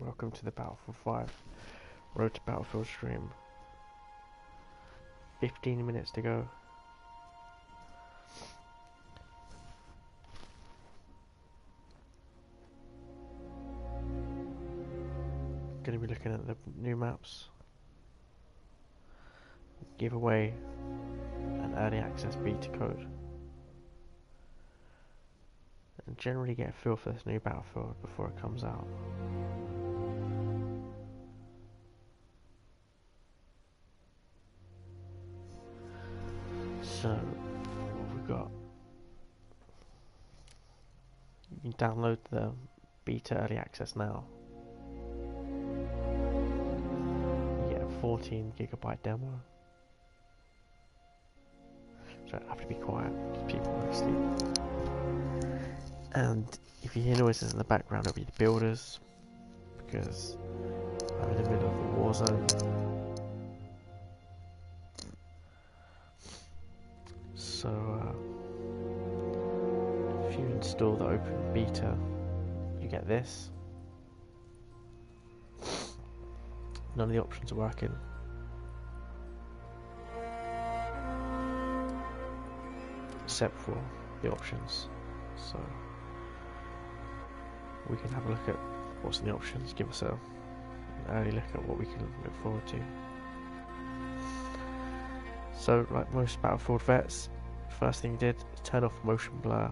Welcome to the Battlefield 5 Road to Battlefield stream. 15 minutes to go. Going to be looking at the new maps. Give away an early access beta code. And generally get a feel for this new Battlefield before it comes out. So, what have we got? You can download the beta early access now. You get a 14GB demo. So I have to be quiet because people are asleep. And if you hear noises in the background, it'll be the builders, because I'm in the middle of a war zone. So if you install the open beta, you get this. None of the options are working. Except for the options. So we can have a look at what's in the options, give us an early look at what we can look forward to. So, like most Battlefield vets, first thing you did is turn off motion blur,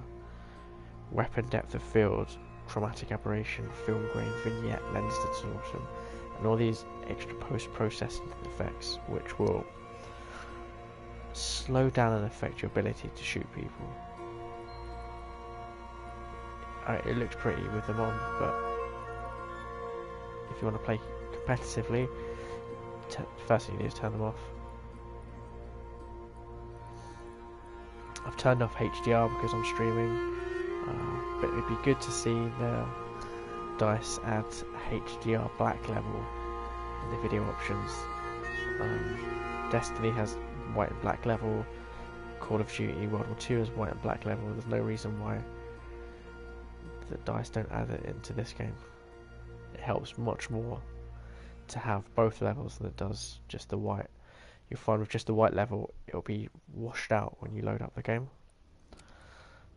weapon depth of field, chromatic aberration, film grain, vignette, lens distortion, and all these extra post-processing effects which will slow down and affect your ability to shoot people. It looks pretty with them on, but if you want to play competitively, first thing you do is turn them off. I've turned off HDR because I'm streaming, but it'd be good to see the DICE add HDR black level in the video options. Destiny has white and black level, Call of Duty World War II has white and black level. There's no reason why the DICE don't add it into this game. It helps much more to have both levels than it does just the white. You'll find with just the white level, it'll be washed out when you load up the game.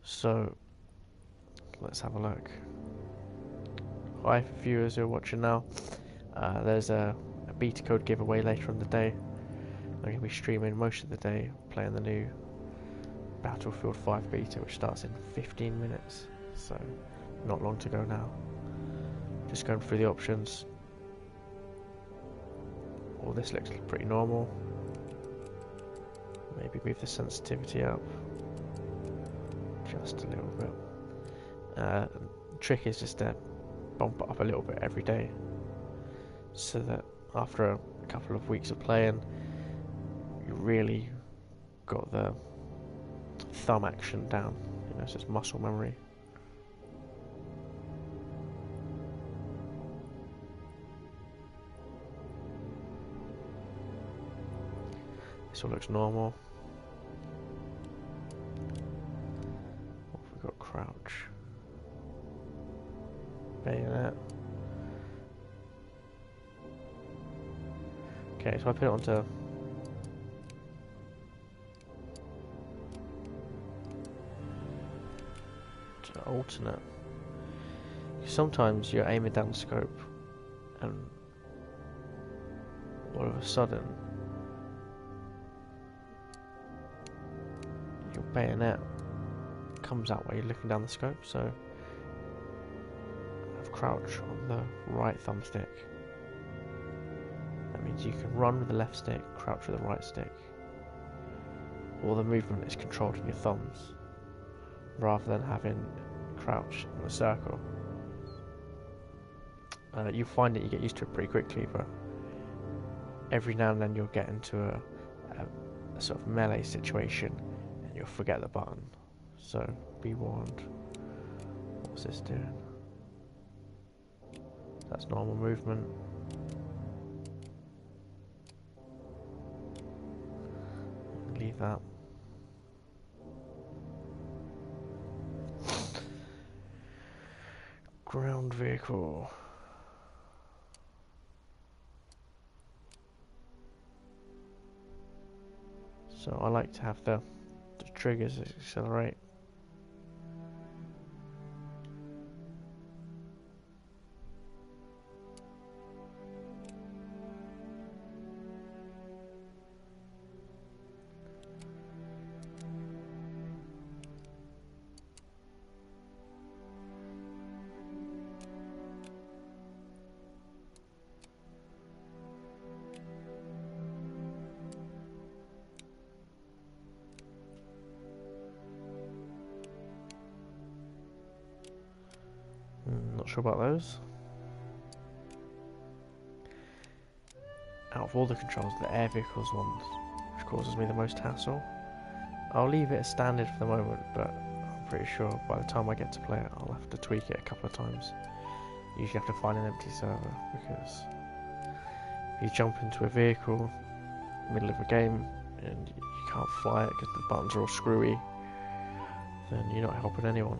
So, let's have a look. Hi viewers who are watching now. There's a beta code giveaway later in the day. I'm going to be streaming most of the day, playing the new Battlefield 5 beta, which starts in 15 minutes. So, not long to go now. Just going through the options. All this looks pretty normal. Maybe move the sensitivity up just a little bit. The trick is just to bump it up a little bit every day, so that after a couple of weeks of playing, you really got the thumb action down. You know, it's just muscle memory. This all looks normal. What have we got? Crouch. Bayonet. Okay, so I put it onto alternate. Sometimes you're aiming down the scope and all of a sudden your bayonet comes out while you're looking down the scope, so have crouch on the right thumbstick. That means you can run with the left stick, crouch with the right stick. All the movement is controlled in your thumbs, rather than having crouch in a circle. You find that you get used to it pretty quickly, but every now and then you'll get into a sort of melee situation and you'll forget the button. So be warned. What's this doing? That's normal movement. Leave that. Ground vehicle. So I like to have the triggers accelerate. Not sure about those. Out of all the controls, the air vehicles ones, which causes me the most hassle. I'll leave it as standard for the moment, but I'm pretty sure by the time I get to play it, I'll have to tweak it a couple of times. You usually have to find an empty server, because if you jump into a vehicle middle of a game and you can't fly it because the buttons are all screwy, then you're not helping anyone.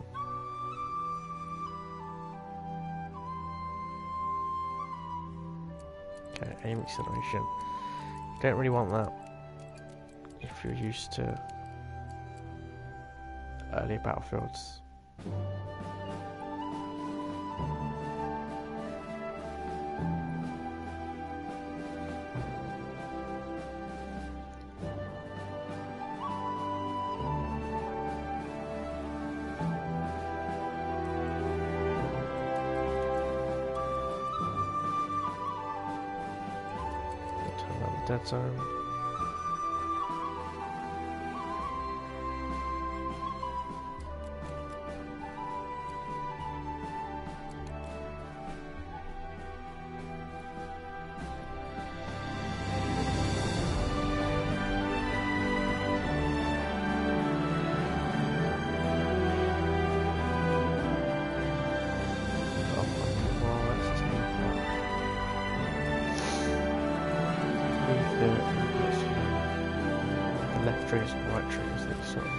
Okay, aim acceleration. You don't really want that if you're used to earlier Battlefields. Turn around the dead zone. Triggers and right triggers that sort of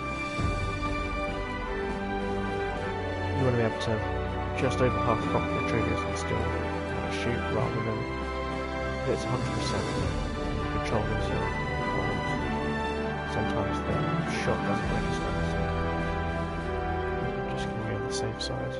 you want to be able to just over half pop the triggers and still shoot rather than if it's 100% controllers or sometimes the shot doesn't register, so you're just going to be on the safe side.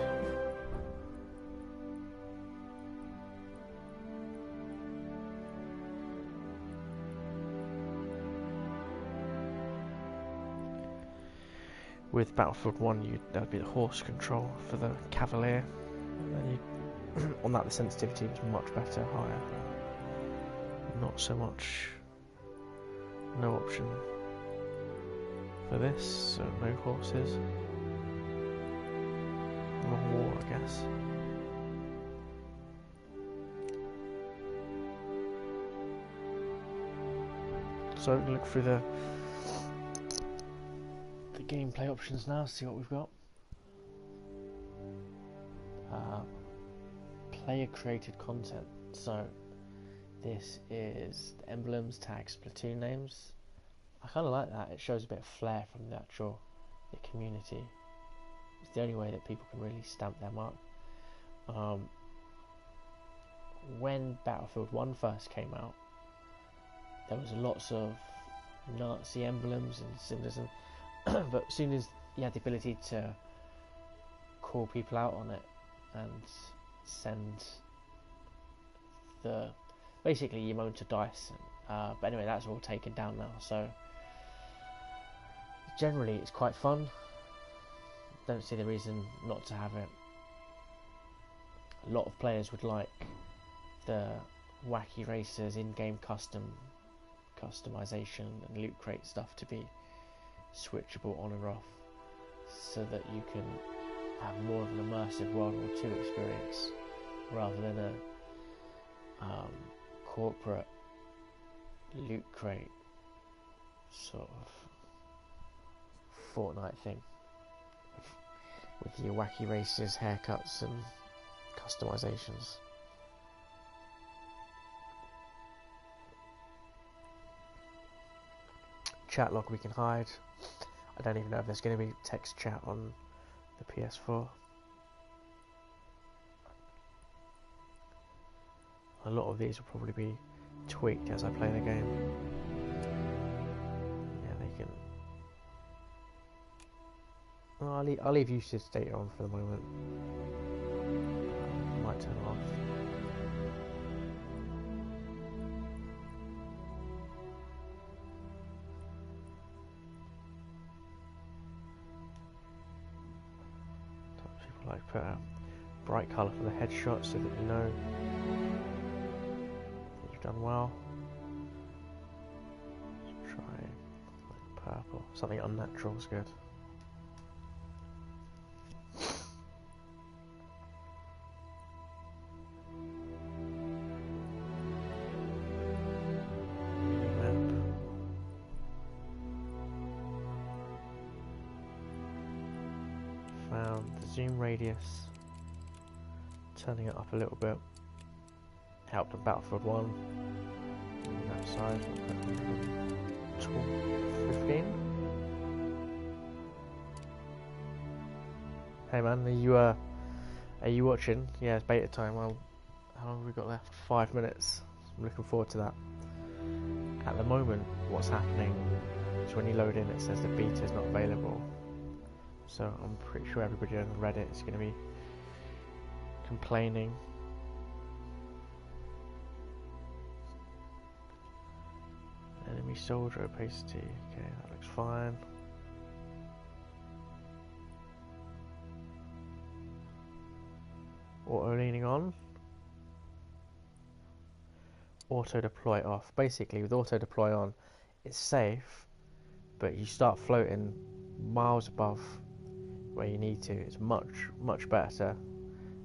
With Battlefield 1, that would be the horse control for the Cavalier. And then on that, the sensitivity was much better, higher. Not so much. No option for this, so no horses. Long war, I guess. So we can look through the gameplay options now, see what we've got. Player created content. So this is the emblems, tags, platoon names. I kind of like that. It shows a bit of flair from the community. It's the only way that people can really stamp their mark. When Battlefield 1 first came out, there was lots of Nazi emblems and symbolism. But as soon as you had the ability to call people out on it and send basically your moan to dice, but anyway, that's all taken down now. So generally, it's quite fun. Don't see the reason not to have it. A lot of players would like the wacky racers in-game customization and loot crate stuff to be switchable on and off, so that you can have more of an immersive World War II experience rather than a corporate loot crate sort of Fortnite thing with your wacky races, haircuts and customizations. Chat log we can hide. I don't even know if there's going to be text chat on the PS4. A lot of these will probably be tweaked as I play the game. Yeah, there I'll leave usage data on for the moment. I might turn it off. People like put a bright colour for the headshot so that you know that you've done well. Let's try purple. Something unnatural is good. Found the zoom radius, turning it up a little bit, helped on Battlefield 1, on that side, 15. Hey man, are you watching? Yeah, it's beta time. Well, how long have we got left? 5 minutes. I'm looking forward to that. At the moment, what's happening is when you load in, it says the beta is not available. So I'm pretty sure everybody on Reddit is going to be complaining. Enemy soldier opacity. Okay, that looks fine. Auto leaning on. Auto deploy off. Basically, with auto deploy on, it's safe, but you start floating miles above where you need to. It's much better.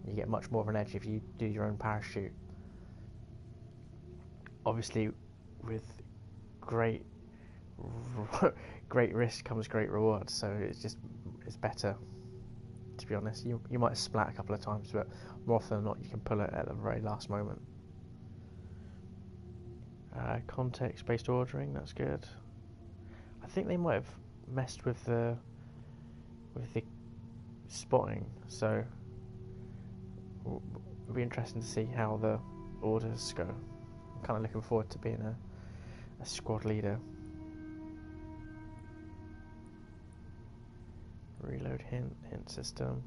You get much more of an edge if you do your own parachute. Obviously, with great risk comes great reward. So it's better. To be honest, you might splat a couple of times, but more often than not, you can pull it at the very last moment. Context-based ordering, that's good. I think they might have messed with the spotting, so it'll be interesting to see how the orders go. I'm kind of looking forward to being a squad leader. Reload hint system.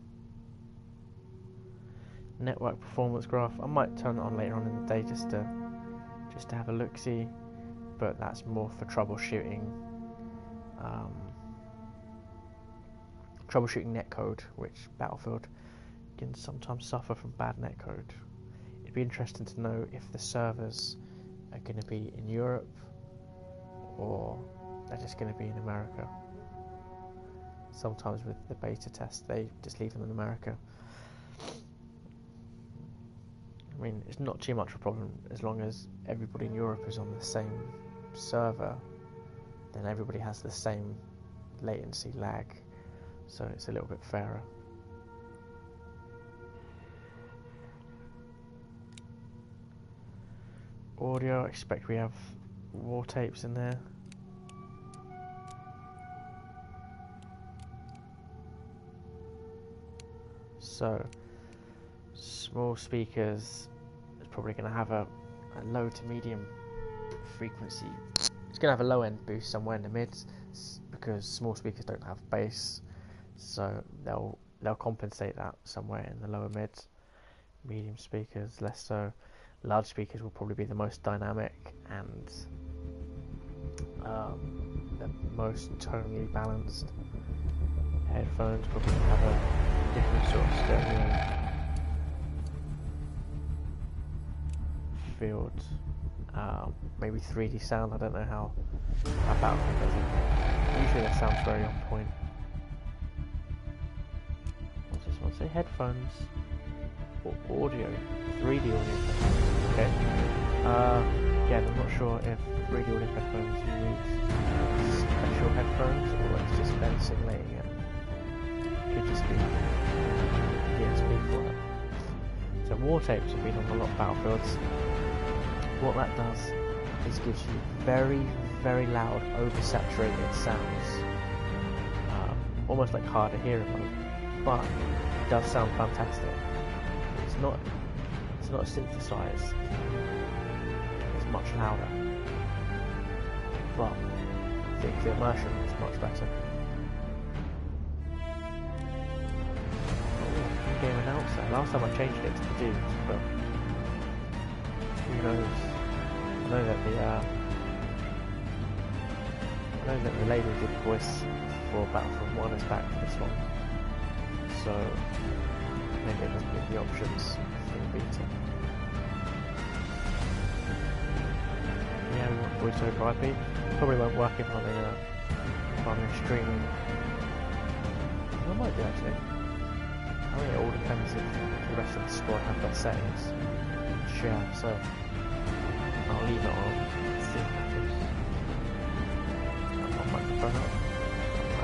Network performance graph. I might turn it on later on in the day just to have a look-see, but that's more for troubleshooting. Troubleshooting netcode, which Battlefield can sometimes suffer from bad netcode. It'd be interesting to know if the servers are going to be in Europe or they're just going to be in America. Sometimes with the beta test they just leave them in America. I mean, it's not too much of a problem as long as everybody in Europe is on the same server, then everybody has the same latency lag, so it's a little bit fairer. Audio, I expect we have war tapes in there. So, small speakers is probably going to have a low to medium frequency. It's going to have a low end boost somewhere in the mids because small speakers don't have bass, so they'll compensate that somewhere in the lower mids. Medium speakers less so. Large speakers will probably be the most dynamic and the most tonally balanced. Headphones probably have a different sort of stereo field. Maybe 3D sound. I don't know how Battlefield does it. Usually that sounds very on point. What's this one say? Headphones or audio? 3D audio headphones. Okay. Again, I'm not sure if 3D audio headphones use special headphones or it's just them simulating it. Could just be DSP for it. So war tapes have been on a lot of Battlefields. What that does is gives you very, very loud, oversaturated sounds, almost like hard to hear mode, but it does sound fantastic. It's not synthesized. It's much louder, but I think the immersion is much better. So last time I changed it to the dudes, but who knows? I know that the lady did voice for Battlefront 1 is back for this one, so maybe it doesn't give the options for the beta. Yeah, we want voiceover IP. Probably won't work if I'm streaming. I might do actually. I think it all depends if the rest of the squad have their settings. Share, so I'll leave it on. See what happens. Turn my microphone up.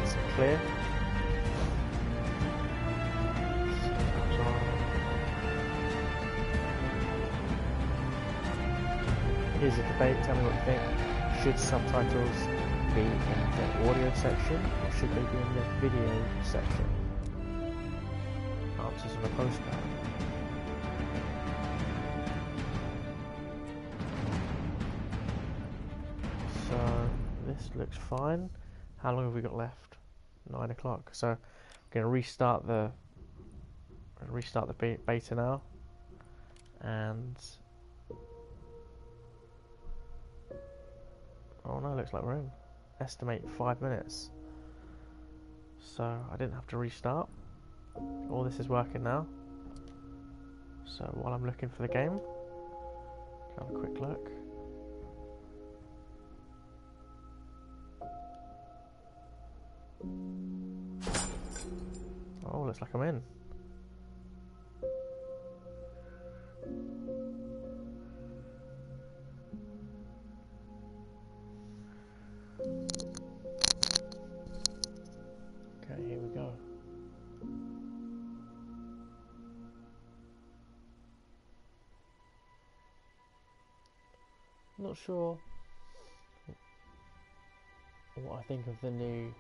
Nice and clear. Here's a debate. Tell me what you think. Should subtitles be in the audio section or should they be in the video section? Answers on a postcard. So this looks fine. How long have we got left? 9 o'clock. So I'm going to restart the beta now, and oh no, looks like we're in. Estimate 5 minutes. So I didn't have to restart. All this is working now. So while I'm looking for the game, have a quick look. Oh, looks like I'm in. Okay, here we go. Not sure what I think of the new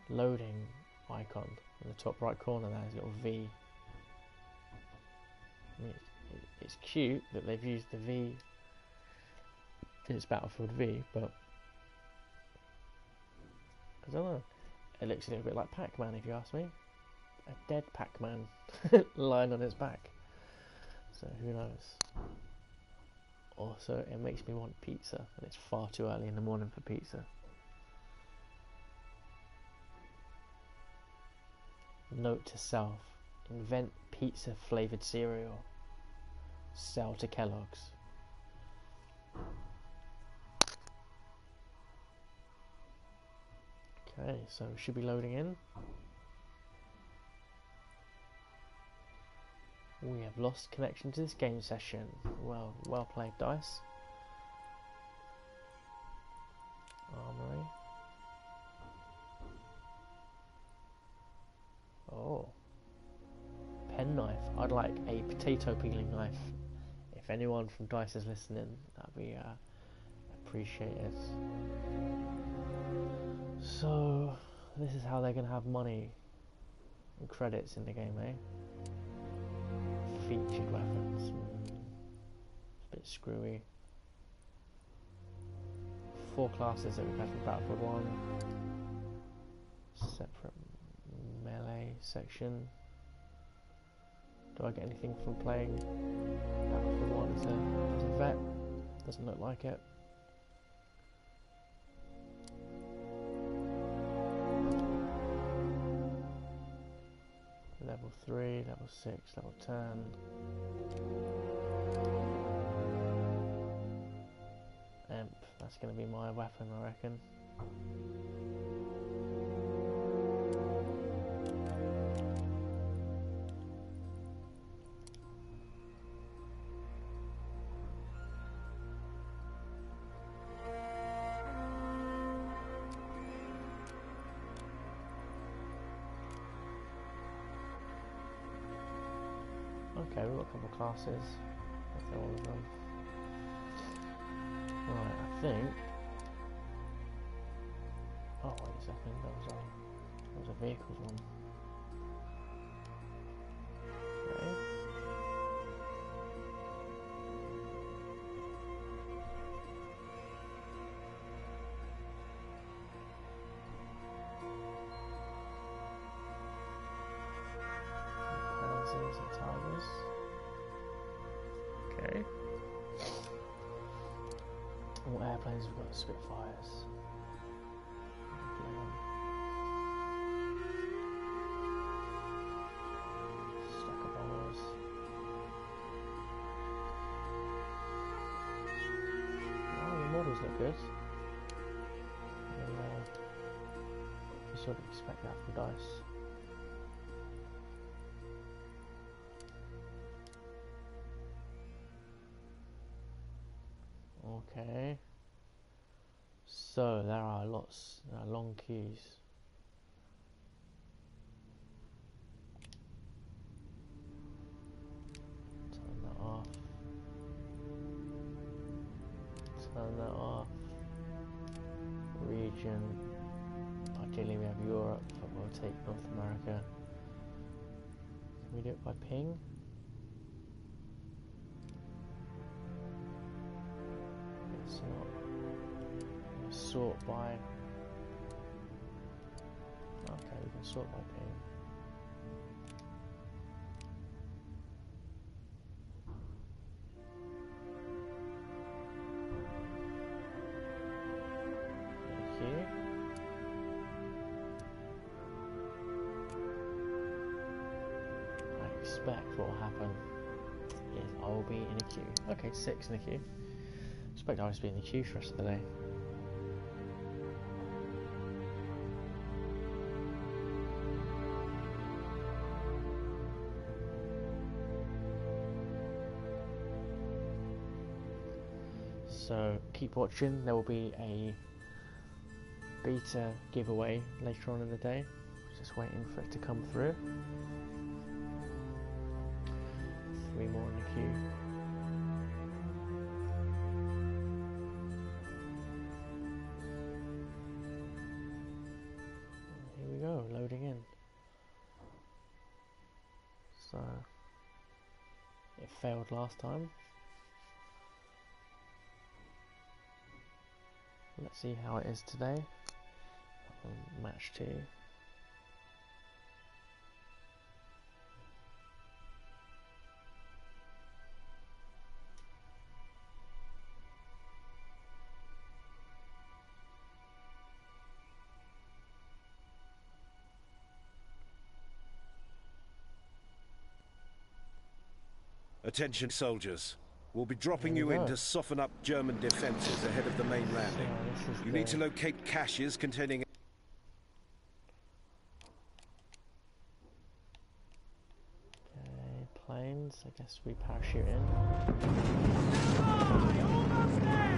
loading icon in the top right corner. There's a little V. I mean, it's cute that they've used the V in its Battlefield V, but I don't know. It looks a little bit like Pac-Man, if you ask me. A dead Pac-Man lying on its back. So who knows? Also, it makes me want pizza, and it's far too early in the morning for pizza. Note to self: invent pizza flavoured cereal. Sell to Kellogg's. Okay, so we should be loading in. We have lost connection to this game session. Well played, DICE. Armory. Oh. Pen knife. I'd like a potato peeling knife. If anyone from DICE is listening, that'd be appreciated. So, this is how they're going to have money and credits in the game, eh? Featured weapons. It's a bit screwy. 4 classes that we've had from Battlefield 1. Separate melee section. Do I get anything from playing Battlefield 1 as a vet? Doesn't look like it. Level 3, level 6, level 10. Imp, that's going to be my weapon, I reckon. Okay, we've got a couple of classes. That's all of them. Right, I think. Oh, wait a second. That was a vehicles one. Okay. Lions and tigers. Okay. All airplanes have got Spitfires. Stack of bombers. Oh, the models look good. You sort of expect that from dice. Okay. So there are long queues. Turn that off. Turn that off. Region. Ideally we have Europe, but we'll take North America. Can we do it by ping? It's not. Sort by. Okay, we can sort by ping. Thank you. I expect what will happen is I will be in a queue. Okay, 6 in a queue. I expect I'll just be in the queue for the rest of the day. So keep watching, there will be a beta giveaway later on in the day. Just waiting for it to come through. 3 more in the queue. Here we go, loading in. So it failed last time. Let's see how it is today. Match 2. Attention soldiers. We'll be dropping you in to soften up German defences ahead of the main landing. You need to locate caches containing... Okay, planes. I guess we parachute in. Almost there!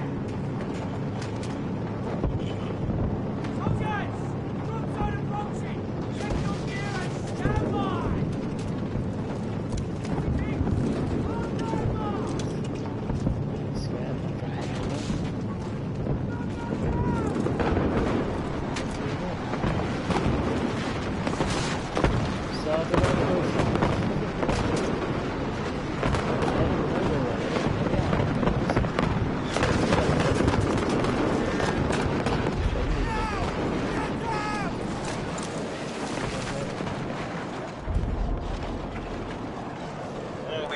Soldiers! Troops are approaching! Check your gear and stand by!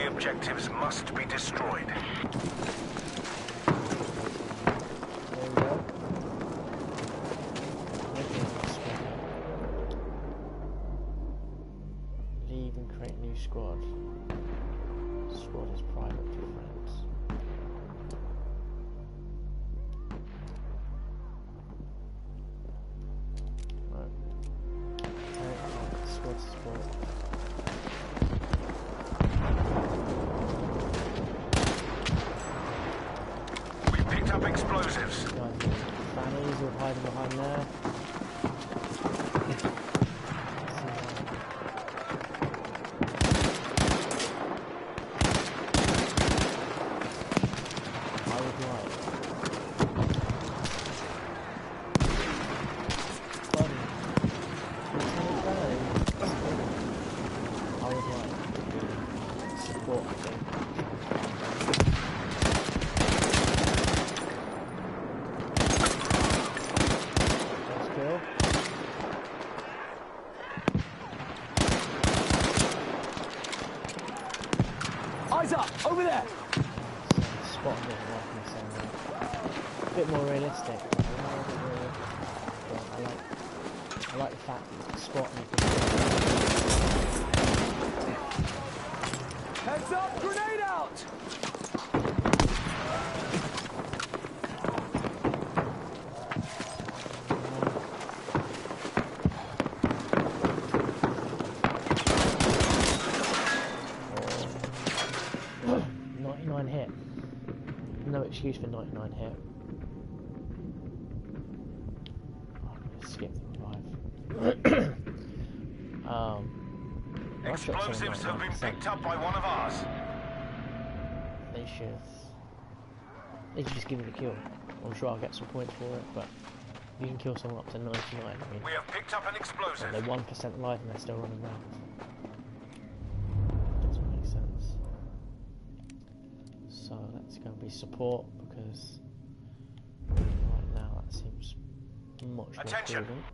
Objectives must be destroyed. Leave and create new squad. Squad is private to friends. Right. Okay, squad support. Up explosives. Fannies are hiding behind there. I would like. I would like support, I think. over there! Spot doesn't work in the same way. A bit more realistic. I like the fact that you can spot and you can... Heads up! Grenade out! Oh. 99 hit. No excuse for 99 hit. Oh, I'm gonna skip the revive. Explosives have been picked up by one of ours. They should just give me the kill. I'm sure I'll get some points for it, but if you can kill someone up to 99, I mean, We have picked up an explosive. they're 1% alive and they're still running around. Doesn't make sense. So let's go and be support, because right now that seems much more Attention. prudent.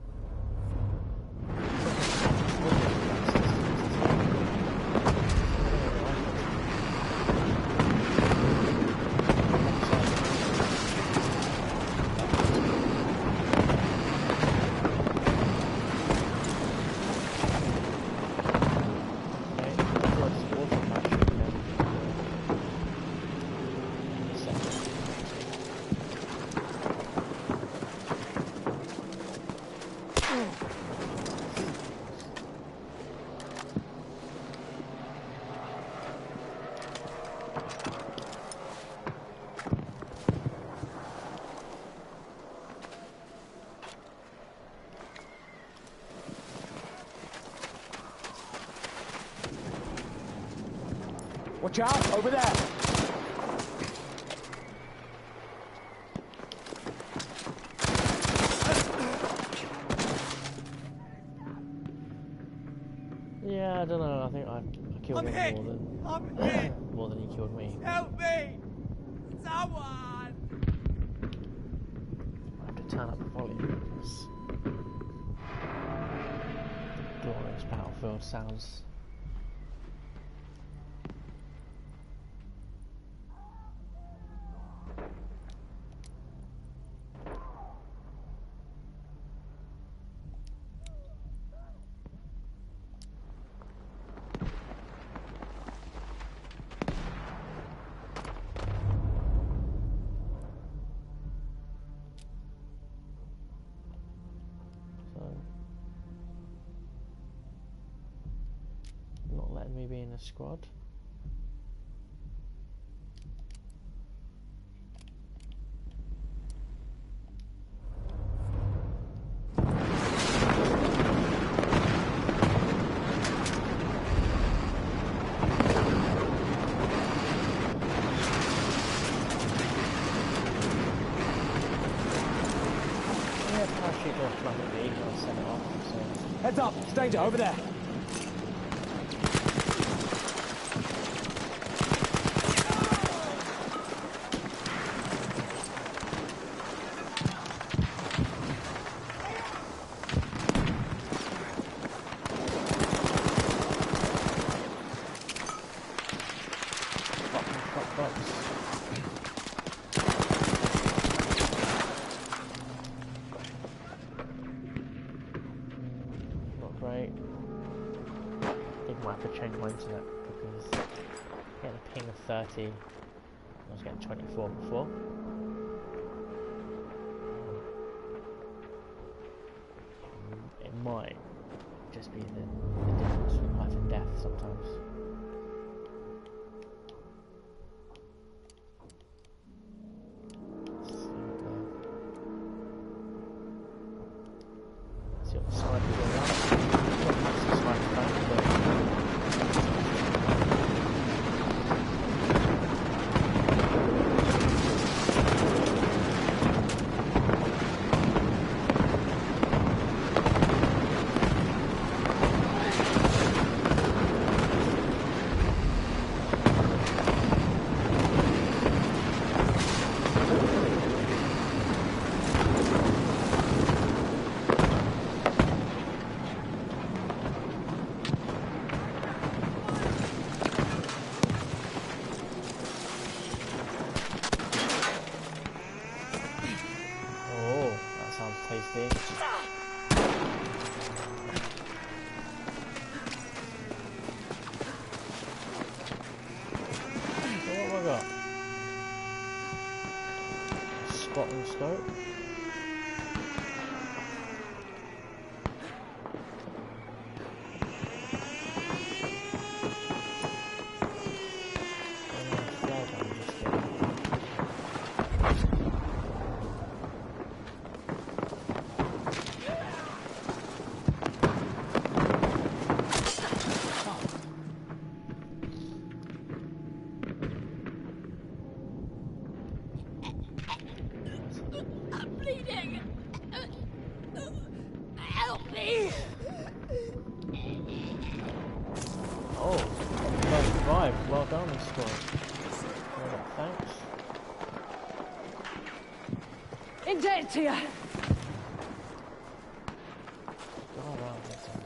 Watch out! Over there! Yeah, I don't know. I think I killed him more than he killed me. Help me! Someone! I have to turn up the volume because the glorious battlefield sounds. Not letting me be in a squad. Yeah, parachute off traffic the eagle, I'll set it off. So. Heads up! It's danger! Over there! Not great. I think I might have to change my internet because getting a ping of 30, I was getting 24 before. It might just be the difference between life and death sometimes. See what the side is all right. spot and scope. Well done, squad. Thanks. In debt to you. Oh, wow, that's all right.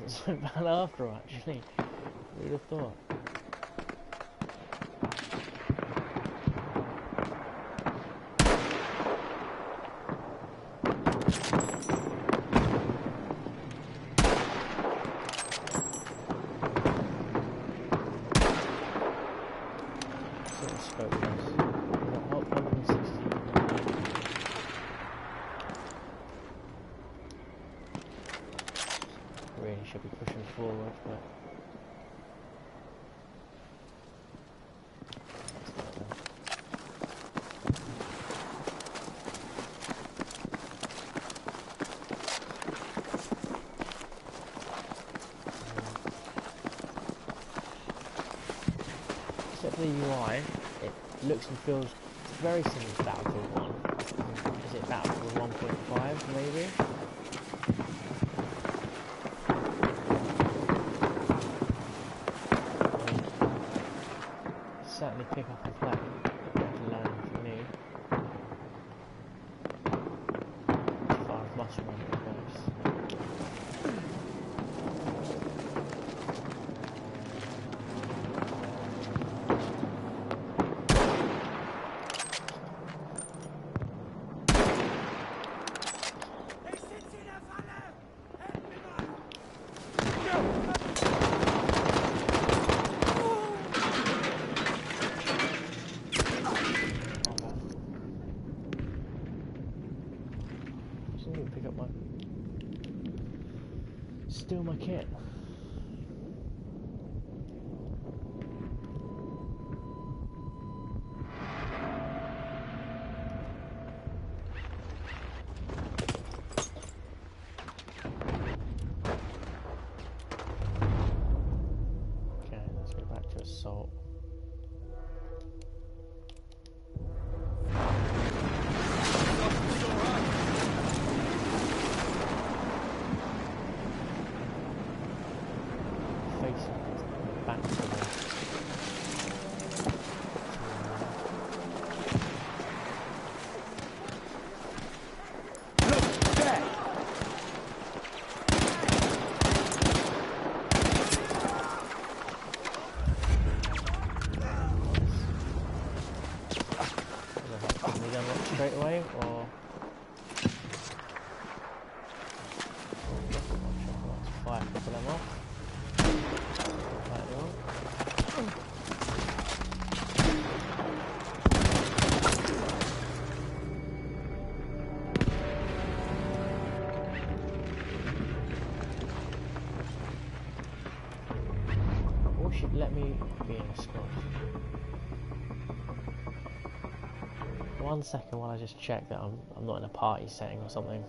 It's so bad after, actually. Who'd have thought? Sort of scope this. What, 160? Really should be pushing forward, but except for the UI, it looks and feels very similar to Battlefield 1. Is it Battlefield 1.5 maybe? Certainly pick up and play. To learn if you need. As far as muscle memory goes. Pick up my steal my kit. Okay, let's go back to assault. Back to the straight away, or let's fire a couple of them off. Or should let me be in a squad. Why 1 second while I just check that I'm not in a party setting or something.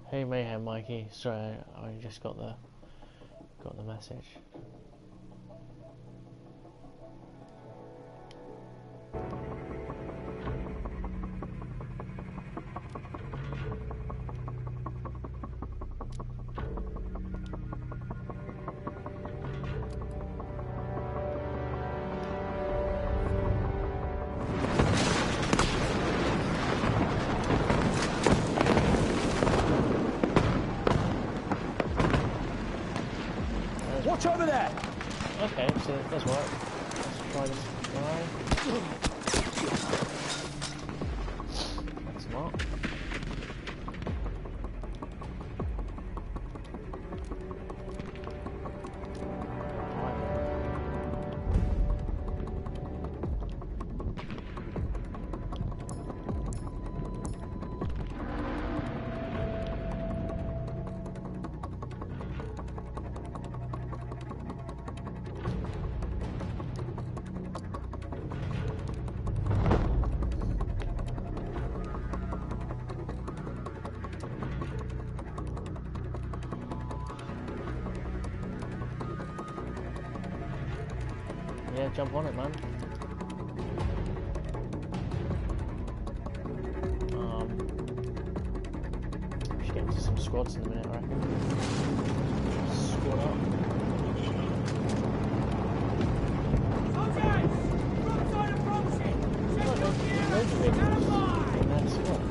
Hey Mayhem Mikey, sorry, I just got the message. Watch over there! Okay, so it does work. Let's try this guy. That's not. Yeah, jump on it, man. We should get into some squads in a minute, I reckon. Squad up. Soldiers! Front side approaching! Check your gear and stand by! That's what.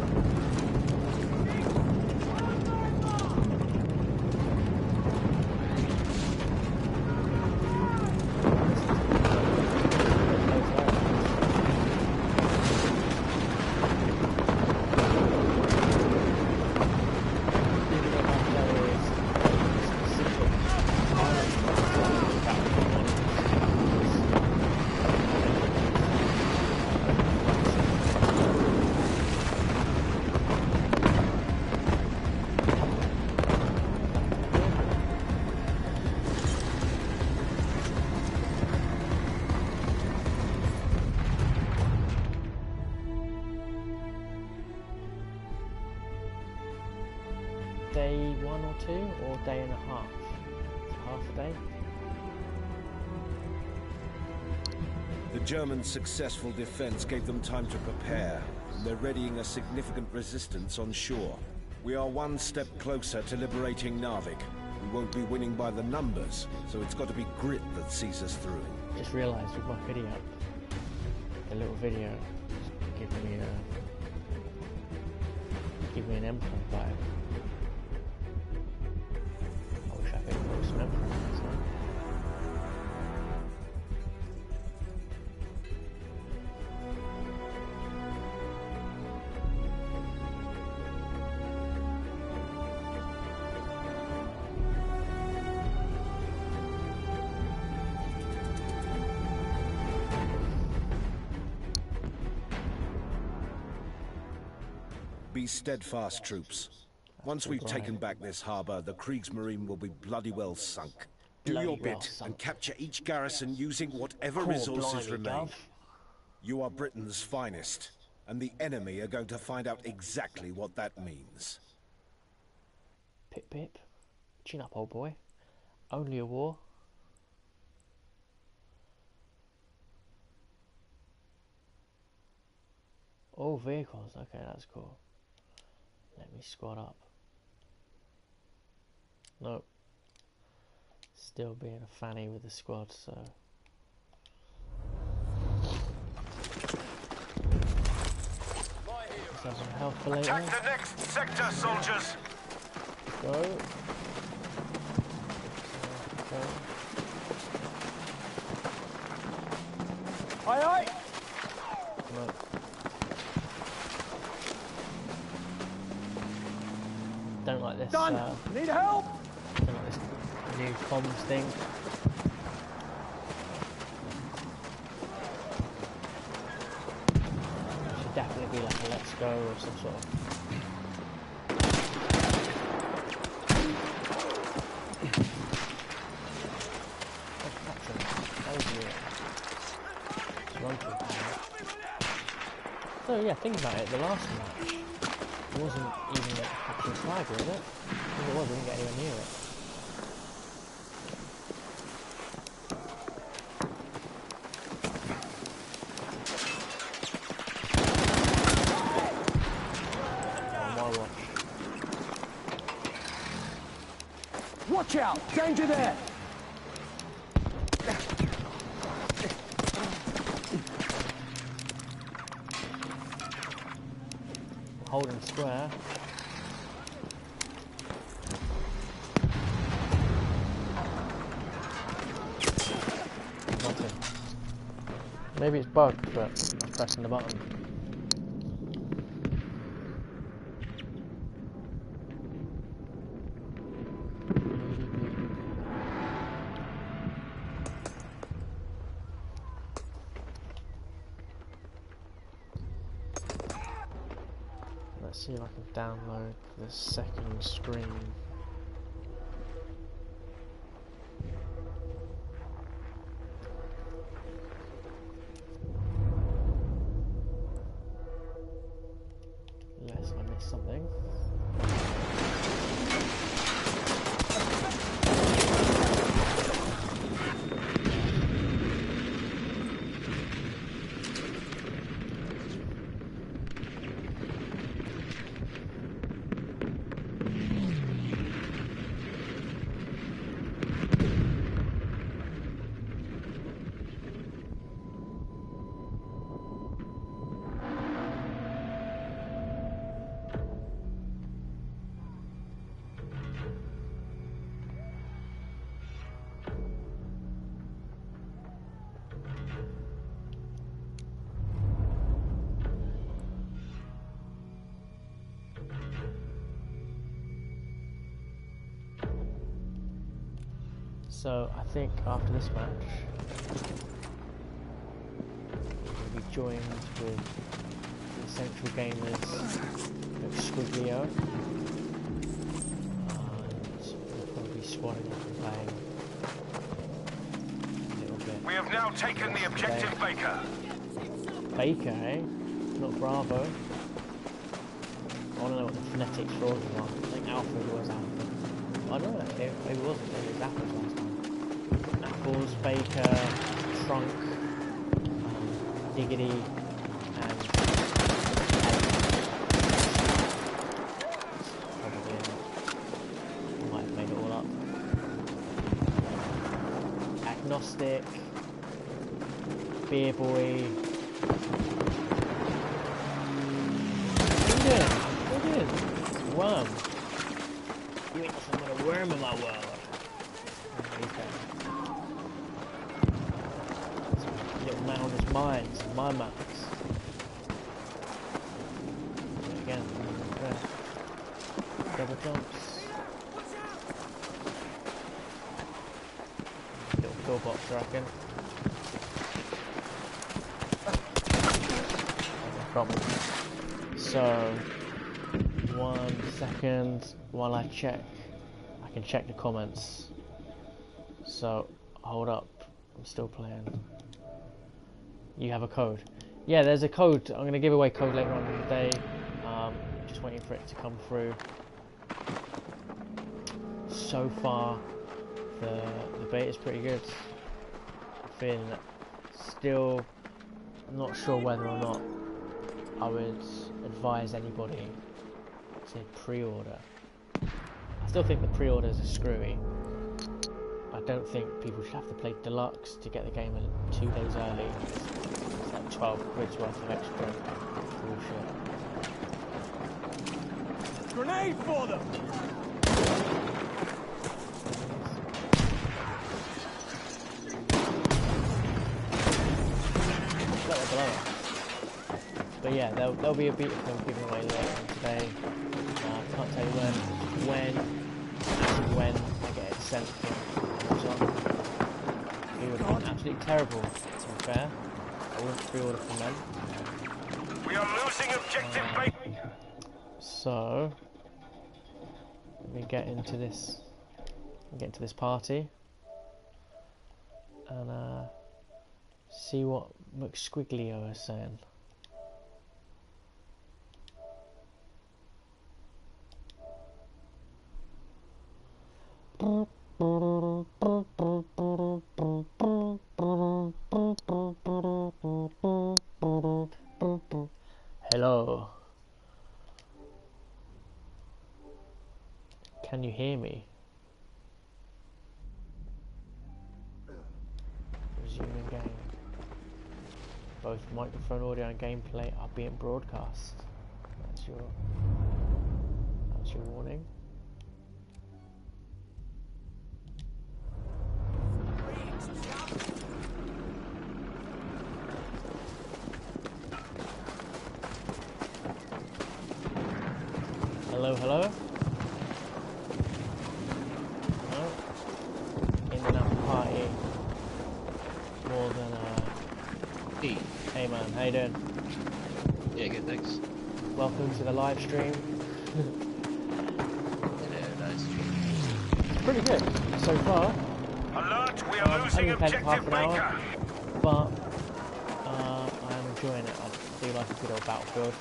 Day 1 or 2, or day and a half? Half a day? The Germans' successful defense gave them time to prepare. They're readying a significant resistance on shore. We are one step closer to liberating Narvik. We won't be winning by the numbers, so it's got to be grit that sees us through. Just realised with my video, the little video, give me an Emperor vibe. I wish I could put some Emperor in this one. Be steadfast, troops. Once we've taken back this harbour, the Kriegsmarine will be bloody well sunk. Do your bit and capture each garrison using whatever resources remain. You are Britain's finest, and the enemy are going to find out exactly what that means. Pip pip. Chin up, old boy. Only a war. All vehicles. Okay, that's cool. Let me squad up. Nope. Still being a fanny with the squad, so. Let's have some health for later. Attack the next sector, soldiers! Go. Go. Aye aye! No. Don't like this. Done! Need help? Don't like this new comms thing. Should definitely be like a let's go or some sort of. So yeah, think about it. The last match wasn't even a capture flag, was it? If it was, we didn't get anywhere near it. On my watch. Watch out! Danger there! Holding square. Nothing. Maybe it's bugged, but I'm pressing the button. Let's see if I can download the second screen. Unless I missed something. So I think after this match, we'll be joined with the Essential Gamers of Squiglio, and we'll probably be squatting up and playing a little bit. We have now taken the objective, Baker. Baker, eh? Not Bravo. I want to know what the phonetics for all of them are. I think Alfred was Alfred. I don't know, maybe it wasn't. Maybe it was Apples last time. Apples, Baker, Trunk, Diggity, and probably I might have made it all up. Agnostic, Beer Boy. What are you doing? What are you doing? It's a worm. You ain't nothing but a worm in my world. Little man on his mind, my max. Again, double jumps. Little pillbox, I reckon. Got me. So, 1 second while I check. I can check the comments. So, hold up. I'm still playing. You have a code. Yeah, there's a code. I'm going to give away code later on in the day. Just waiting for it to come through. So far, the beta's pretty good. I'm feeling it. Still not sure whether or not I would advise anybody to pre-order. I still think the pre-orders are screwy. I don't think people should have to play deluxe to get the game 2 days early. It's like 12 quid's worth of extra bullshit. Grenade for them! But yeah, there'll be a beta film given away later on today. Can't tell you when I get it sent from Amazon. It would be absolutely terrible, to be fair. I wouldn't pre-order from them. We are losing objective, Baker. So let me get into this. Party and see what McSquiglio is saying. Hello. Can you hear me? Resuming game. Both microphone audio and gameplay are being broadcast. That's your warning. Hello, hello. No. In and out party. More than Hey. Hey man, how you doing? Yeah, good, thanks. Welcome to the live stream. Yeah, nice. It's pretty good so far. Alert, we are losing only played for half objective an hour, Baker. but I'm enjoying it. I do like a good old battlefield.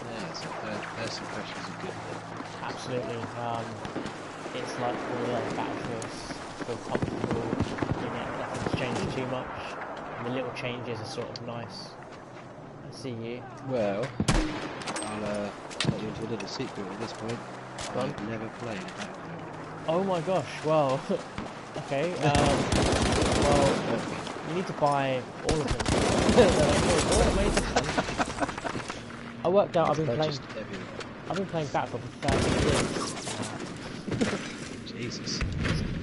Yeah, so first impressions are good. Absolutely. It's like all the other battlefields. I feel comfortable in it. Nothing's changed too much. And the little changes are sort of nice. I see you. Well, I'll let you into a little secret at this point. Go on. I've never played Battlefield. Oh my gosh, well, okay, well, you need to buy all of them. They're amazing, man. I worked out I've been playing Battlefield for 30 years. Jesus.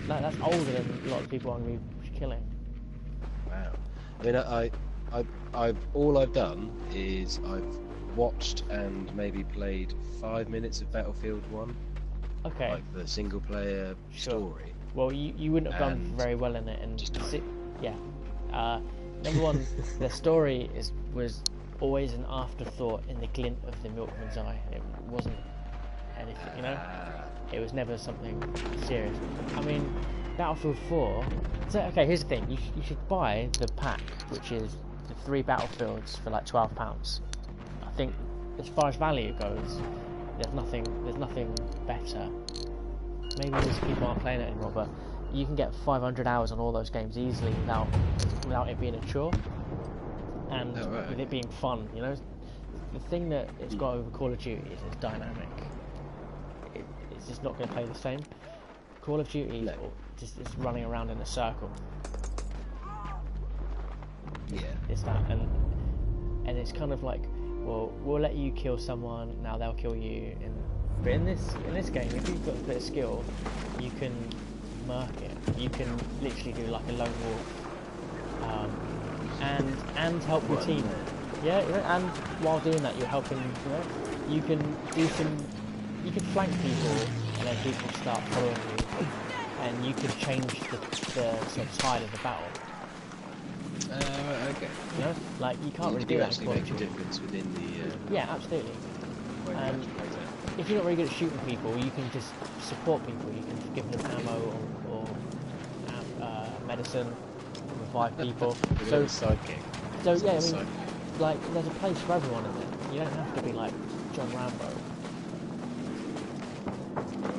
Like, that's older than a lot of people I'm going to be killing. Wow. I mean, I've all I've done is I've watched and maybe played 5 minutes of Battlefield 1. Okay. Like the single player story. Well, you wouldn't have done And very well in it, and just yeah. Number one, the story was always an afterthought in the glint of the milkman's eye. It wasn't anything, you know. It was never something serious. I mean, Battlefield 4. So okay, here's the thing: you should buy the pack, which is the 3 battlefields for like £12. I think, as far as value goes, there's nothing better. Maybe these people aren't playing it anymore, but you can get 500 hours on all those games easily without it being a chore, and with it being fun. You know, the thing that it's got over Call of Duty is it's dynamic. It's just not going to play the same. Call of Duty just is running around in a circle. Yeah. It's that, and it's kind of like, well, we'll let you kill someone, now they'll kill you. But in this game, if you've got a bit of skill, you can murk it. You can literally do like a lone wolf, and help your team. Yeah, and while doing that, you're helping. You know, you can flank people, and then people start following you, and you can change the sort of tide of the battle. Okay. You know, like you can't really do that. Actually make a difference within the. Yeah, absolutely. And if you're not very good at shooting people, you can just support people. You can give them ammo or medicine, revive people. So sidekick. So yeah, I mean, like there's a place for everyone in it. You don't have to be like John Rambo.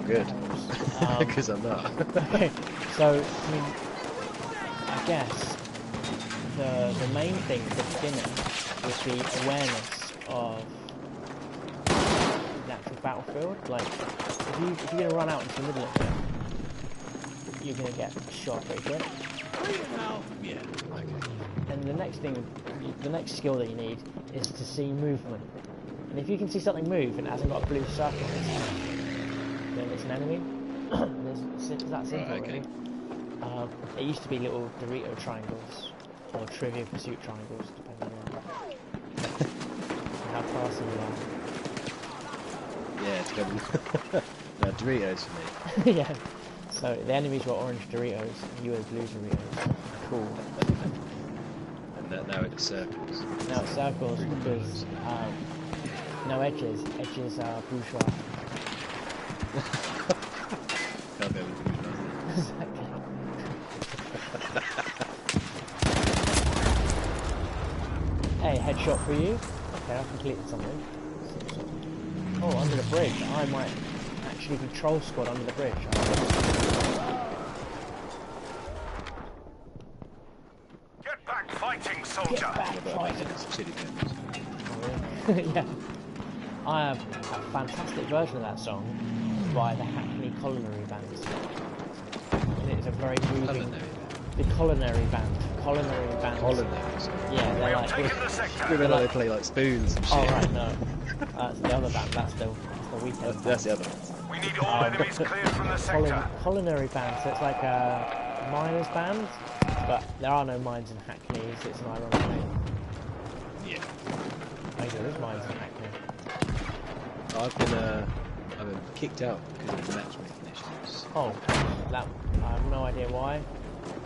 Good. Because I'm not. Okay, so I mean, I guess the main thing for beginners is the awareness of the actual battlefield. Like, if you're going to run out into the middle of it, you're going to get shot pretty quick. Yeah. Okay. And the next skill that you need is to see movement. And if you can see something move and it hasn't got a blue circle on it, then it's an enemy. It's that simple, really. It used to be little Dorito triangles or Trivial Pursuit triangles, depending on how classy you are. Yeah, it's good. No, Doritos for me. Yeah. So the enemies were orange Doritos, and you were blue Doritos. Cool. And now it's circles. Now it's circles because no edges. Edges are bourgeois. Can't go with bourgeois. Exactly. Hey, headshot for you. Okay, I completed something. Oh, under the bridge. I might literally be troll squad under the bridge. Get back fighting, soldier! Get back, But I think it's chili peppers. Oh, really? Yeah. I have a fantastic version of that song by the Hackney Culinary Band. And it is a very moving... Culinary. The Culinary Band. Culinary Band. Culinary. Yeah, We they're are like... taking the sector! Remember they play like spoons and shit. Oh, right, no. That's the other band. That's the weekend. That's the other one. We need all enemies cleared from the sector. Culinary Band, so it's like a miners band, but there are no mines in Hackney, so it's an ironic name. Yeah. Maybe there is mines in Hackney. I've been kicked out because of the matchmaking issues. Oh, that, I have no idea why.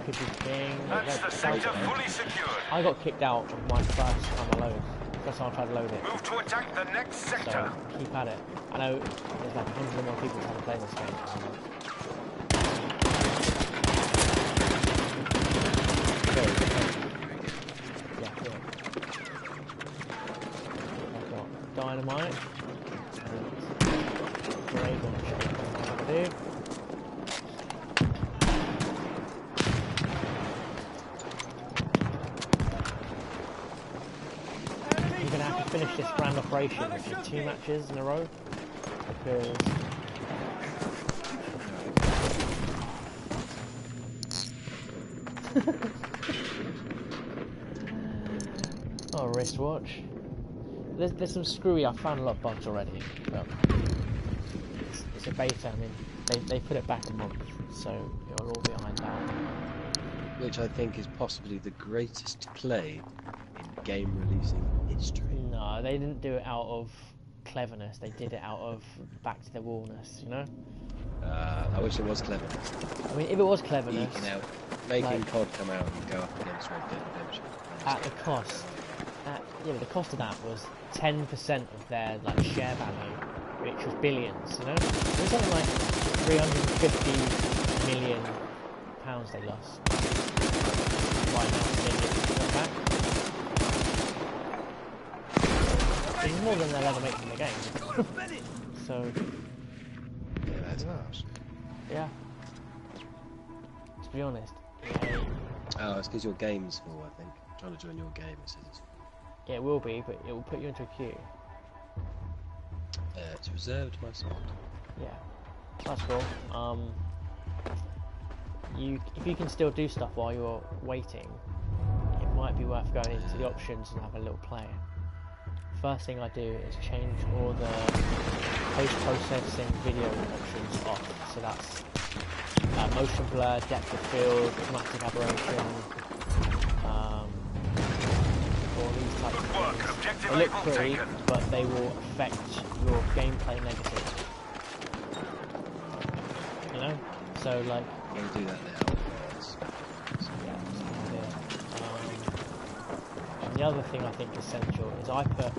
Could be king. That's the sector fully secured. I got kicked out of my first time I load. First time I tried to load it. Move to attack the next sector. So keep at it. I know there's like 100 more people trying to play this game. Yeah, good. I've got dynamite. And great launcher. Do. You're going to have to finish this grand operation with 2 matches in a row, because oh, wristwatch. There's some screwy. I found a lot of bugs already, but it's a beta. I mean, they put it back a month, so it'll all be ironed out. Which I think is possibly the greatest play in game releasing history. No, they didn't do it out of cleverness. They did it out of back to their wallness, you know? I wish it was clever. I mean, if it was cleverness, Eking out, making like- COD come out and go up against Red Dead Redemption. at the cost, yeah, but the cost of that was 10% of their like share value, which was billions, you know? It was something like 350 million pounds they lost. Right now, they got back. It's more than they'll ever make from the game. So, Yeah, that's harsh. yeah. To be honest, Oh, it's because your game's full, I think. I'm trying to join your game, it says it's full. yeah, it will be, but it will put you into a queue. It's reserved, my side. Yeah, that's cool. If you can still do stuff while you're waiting, it might be worth going into the options and have a little play. First thing I do is change all the post-processing video options off. So that's motion blur, depth of field, chromatic aberration, all these types of Work, things. objective They look Able pretty, taken. but they will affect your gameplay negatively. You know? So like, I'm going to do that now. yeah, that's a good idea. And the other thing I think is essential is I put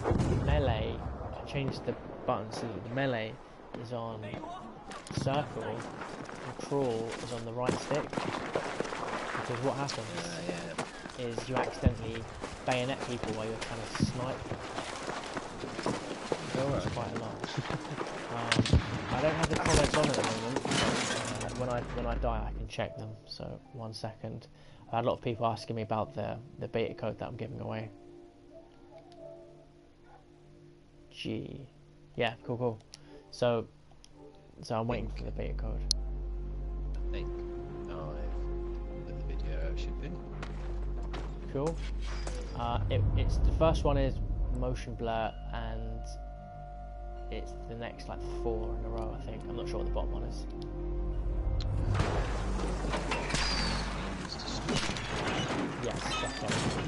melee, I changed the button so that the melee is on circle and crawl is on the right stick. Because what happens Yeah. is you accidentally bayonet people while you're trying to snipe. That's quite a lot. I don't have the comments on at the moment. When I die, I can check them. So 1 second. I had a lot of people asking me about the beta code that I'm giving away. G. Yeah, cool. So I'm waiting for the beta code. I think I've put the video out, should be. Cool. It's the first one is motion blur, and it's the next like 4 in a row. I think. I'm not sure what the bottom one is. Yes, definitely.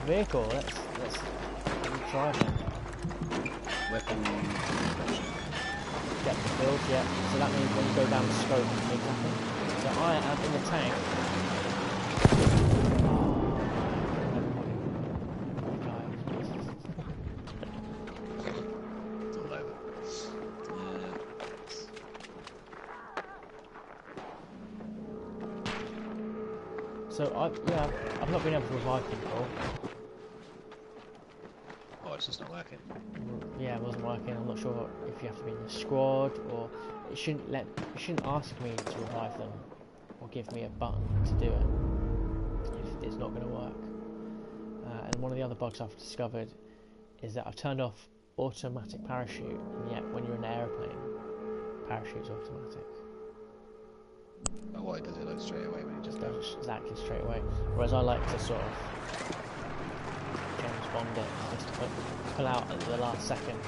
Vehicle. Let's try that. Weapon. Depth of field, yeah. So that means when you go down the scope, things happen. So I am in the tank. It's all over. So I've not been able to revive people. Oh, it's just not working. Yeah, it wasn't working. I'm not sure if you have to be in the squad or it shouldn't ask me to revive them or give me a button to do it if it's not going to work. And one of the other bugs I've discovered is that I've turned off automatic parachute, and yet when you're in an aeroplane, parachute's automatic. Oh, what, it does it like straight away when you Just jump does down? exactly straight away. Whereas I like to sort of James Bond it, just pull out at the last second.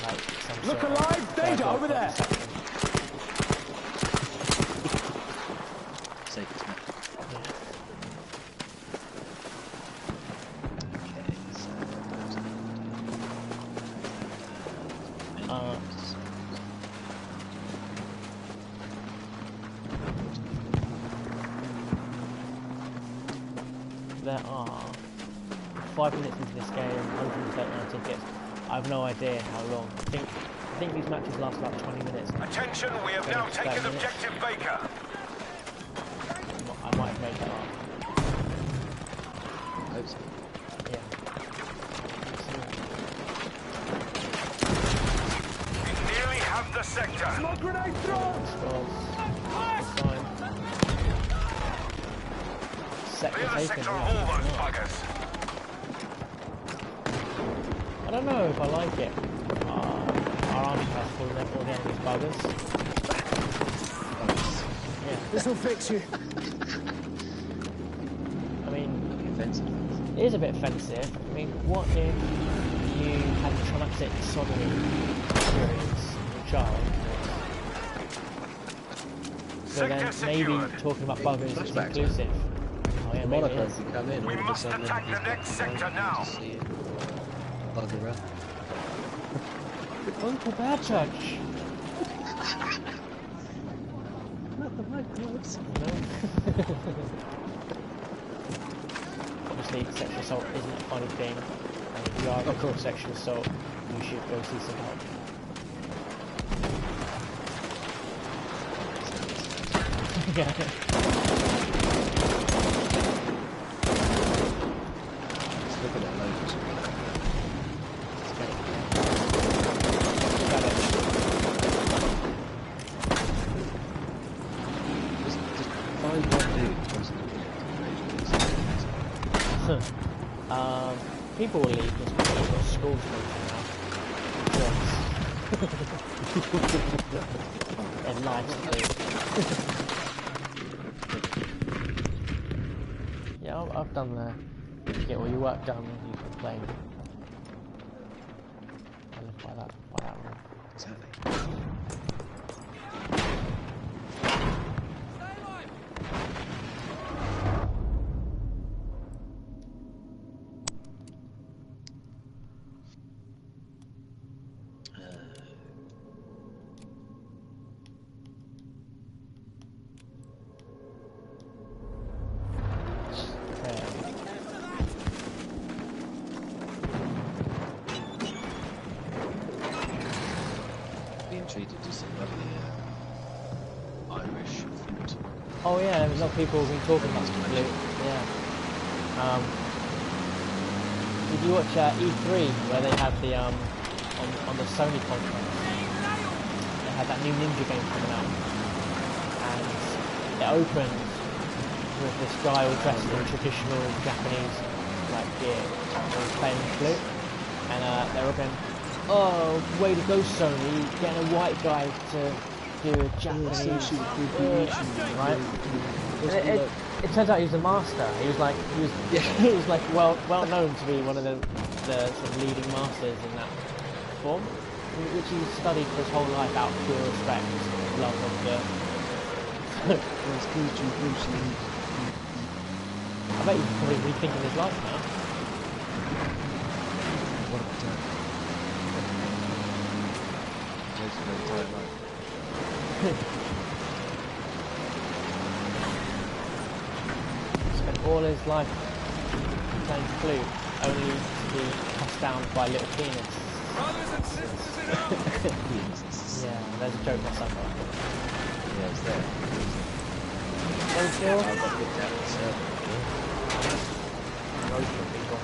Like some Look sort of alive! Danger third over there! section. Safest map. Yeah. Okay, so... There are 5 minutes into this game, 139 tickets. I have no idea how long. I think these matches last about 20 minutes. Attention, we have now taken objective Baker. I might have made that up. I hope so. Yeah. We nearly have the sector. Smoke grenade thrown! Clear the Sector sector taken, of yeah. all those buggers. I don't know if I like it. Our army has calling all the enemies buggers. Yeah. This'll fix you. I mean, Offensive. it is a bit offensive. I mean, what if you had a traumatic sodomy experience as a child? So then Sector maybe secured. talking about buggers is Flashbacks. inclusive. Oh yeah, The maybe it Monaco is. can come in We all of a must sudden attack and the he's next back sector around now. to see it bug around. Uncle Bad Touch! Not the right gloves. No. Obviously, sexual assault isn't a funny thing. And if you are victim of sexual assault, you should go see some help. Yeah. Just look at that logo. Just find one dude who wants to do it. People will leave because we've got schools now. And lives to do. Yeah, I've done the. You get all your work done, you can play. I live by that rule. Exactly. Okay. Being treated to some lovely Irish food. Oh yeah, there's a lot of people who've been talking about the flute. Yeah. Did you watch E3 where they had the on the Sony conference? They had that new Ninja game coming out, and it opened with this guy all dressed in traditional Japanese like gear, and he was playing the flute, and they were going, "Oh, way to go, Sony! Getting a white guy to do a Japanese right?" It turns out he was a master. He was like he was like well known to be one of the sort of leading masters in that form, which he studied for his whole life out of pure respect, love of the. I bet he's probably rethinking his life now. What have I done? Wasted my entire life. Spent all his life playing flute, only to be cast down by little penis. Brothers and sisters in arms! Yeah, there's a joke myself. Yeah, it's there. Oh, sure. I got kicked out of the server. Most of people.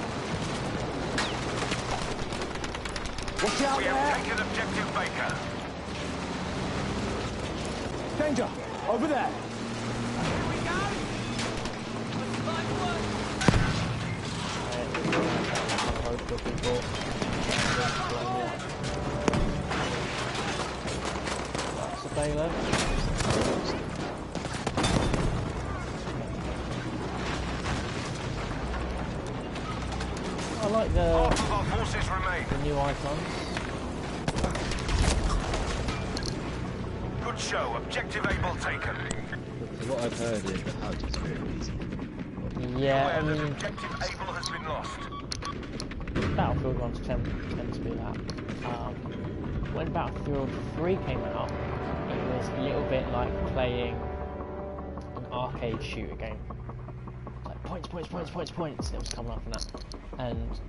Watch out We there! have taken objective Baker. Danger! Over there! That's a bailiff. I like Half of our forces remain. the new icons. Good show. Objective Able taken. From what I've heard, the HUD is very easy. Yeah, I Beware that mean, objective Able has been lost. Battlefield ones tend to be that. When Battlefield 3 came out, it was a little bit like playing an arcade shooter game. Like points, points, points, points, points. It was coming up from that. And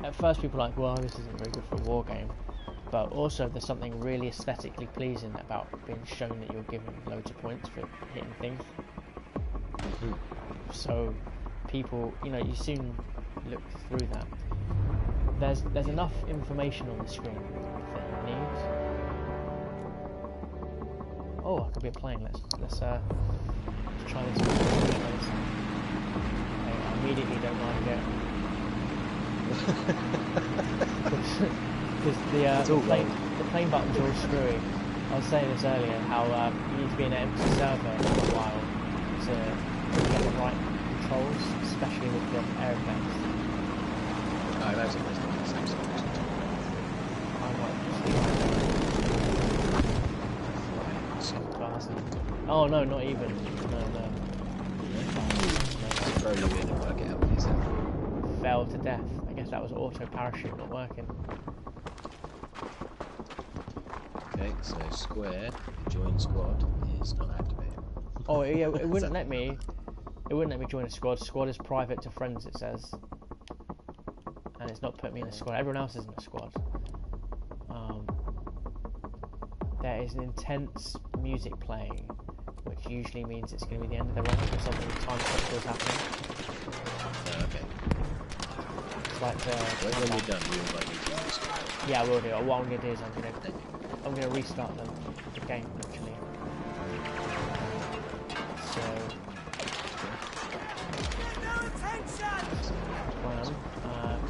at first people were like, well, this isn't very good for a war game. But also there's something really aesthetically pleasing about being shown that you're given loads of points for hitting things. So people, you soon look through that. There's enough information on the screen that you need. Oh, I could be a plane. Let's try this. Okay, I immediately don't like it. Because the plane buttons are all screwy. I was saying this earlier, how you need to be in an empty server for a while to get the right controls, especially with the aeroplanes. I imagine there's not the same sort. I might just oh no, not even. No. Throw you in and work it out for yourself. Fell to death. I guess that was auto parachute not working. Okay, so square, join squad is not activated. Oh yeah, it wouldn't let me. It wouldn't let me join a squad. Squad is private to friends, it says, and it's not put me in a squad. Everyone else is in a squad. There is an intense music playing, which usually means it's going to be the end of the round or something. Time critical is happening. Okay. It's like When you're done, you invite me to the squad. yeah, I will do. What I'm going to do is I'm going to restart the game actually. So.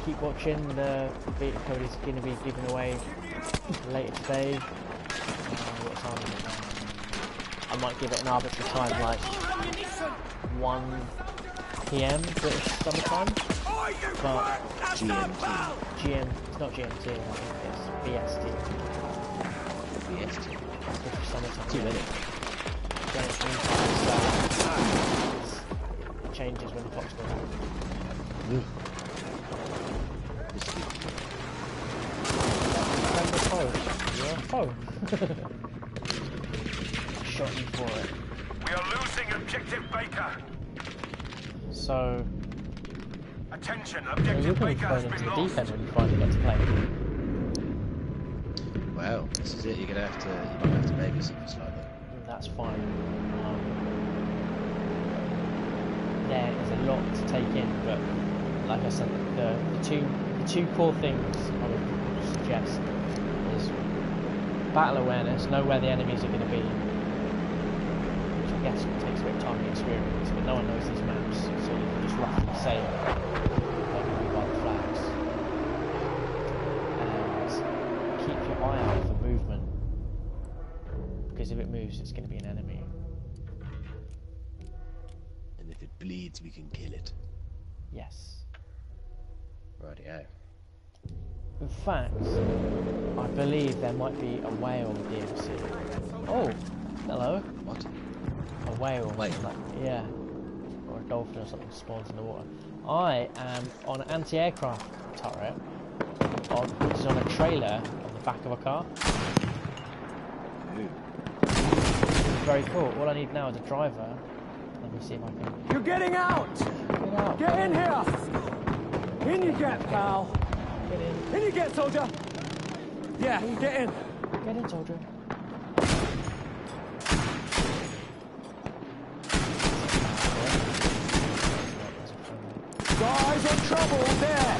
Keep watching. The beta code is going to be given away later today. What time is it now? I might give it an arbitrary time, like 1 PM British summer time. But GM, it's not GMT, I think it's BST. BST? British summer time. Too many. It changes when the clock's going out. You're a foe. Shot you for it. We are losing objective Baker. So Attention, you're objective going to be Baker thrown has into been the lost. deep end when you finally get to play. Well, this is it. You might have to make us slightly. That's fine. There is a lot to take in, but like I said, the two core things I would suggest is battle awareness, know where the enemies are going to be, which I guess takes a bit of time and experience, but no one knows these maps, so you can just roughly say where to be by the flags. And keep your eye out for movement, because if it moves, it's going to be an enemy. And if it bleeds, we can kill it. Yes. Rightio. In fact, I believe there might be a whale DLC. Oh, hello. What? A whale. Whale? Like, yeah. Or a dolphin or something spawns in the water. I am on an anti-aircraft turret, which is on a trailer on the back of a car. Ooh. Very cool. All I need now is a driver. Let me see if I can You're getting out! get out. Get in here! In you get, pal! Get in. In you get, soldier! Yeah, get in! Get in, soldier. Guys on trouble there!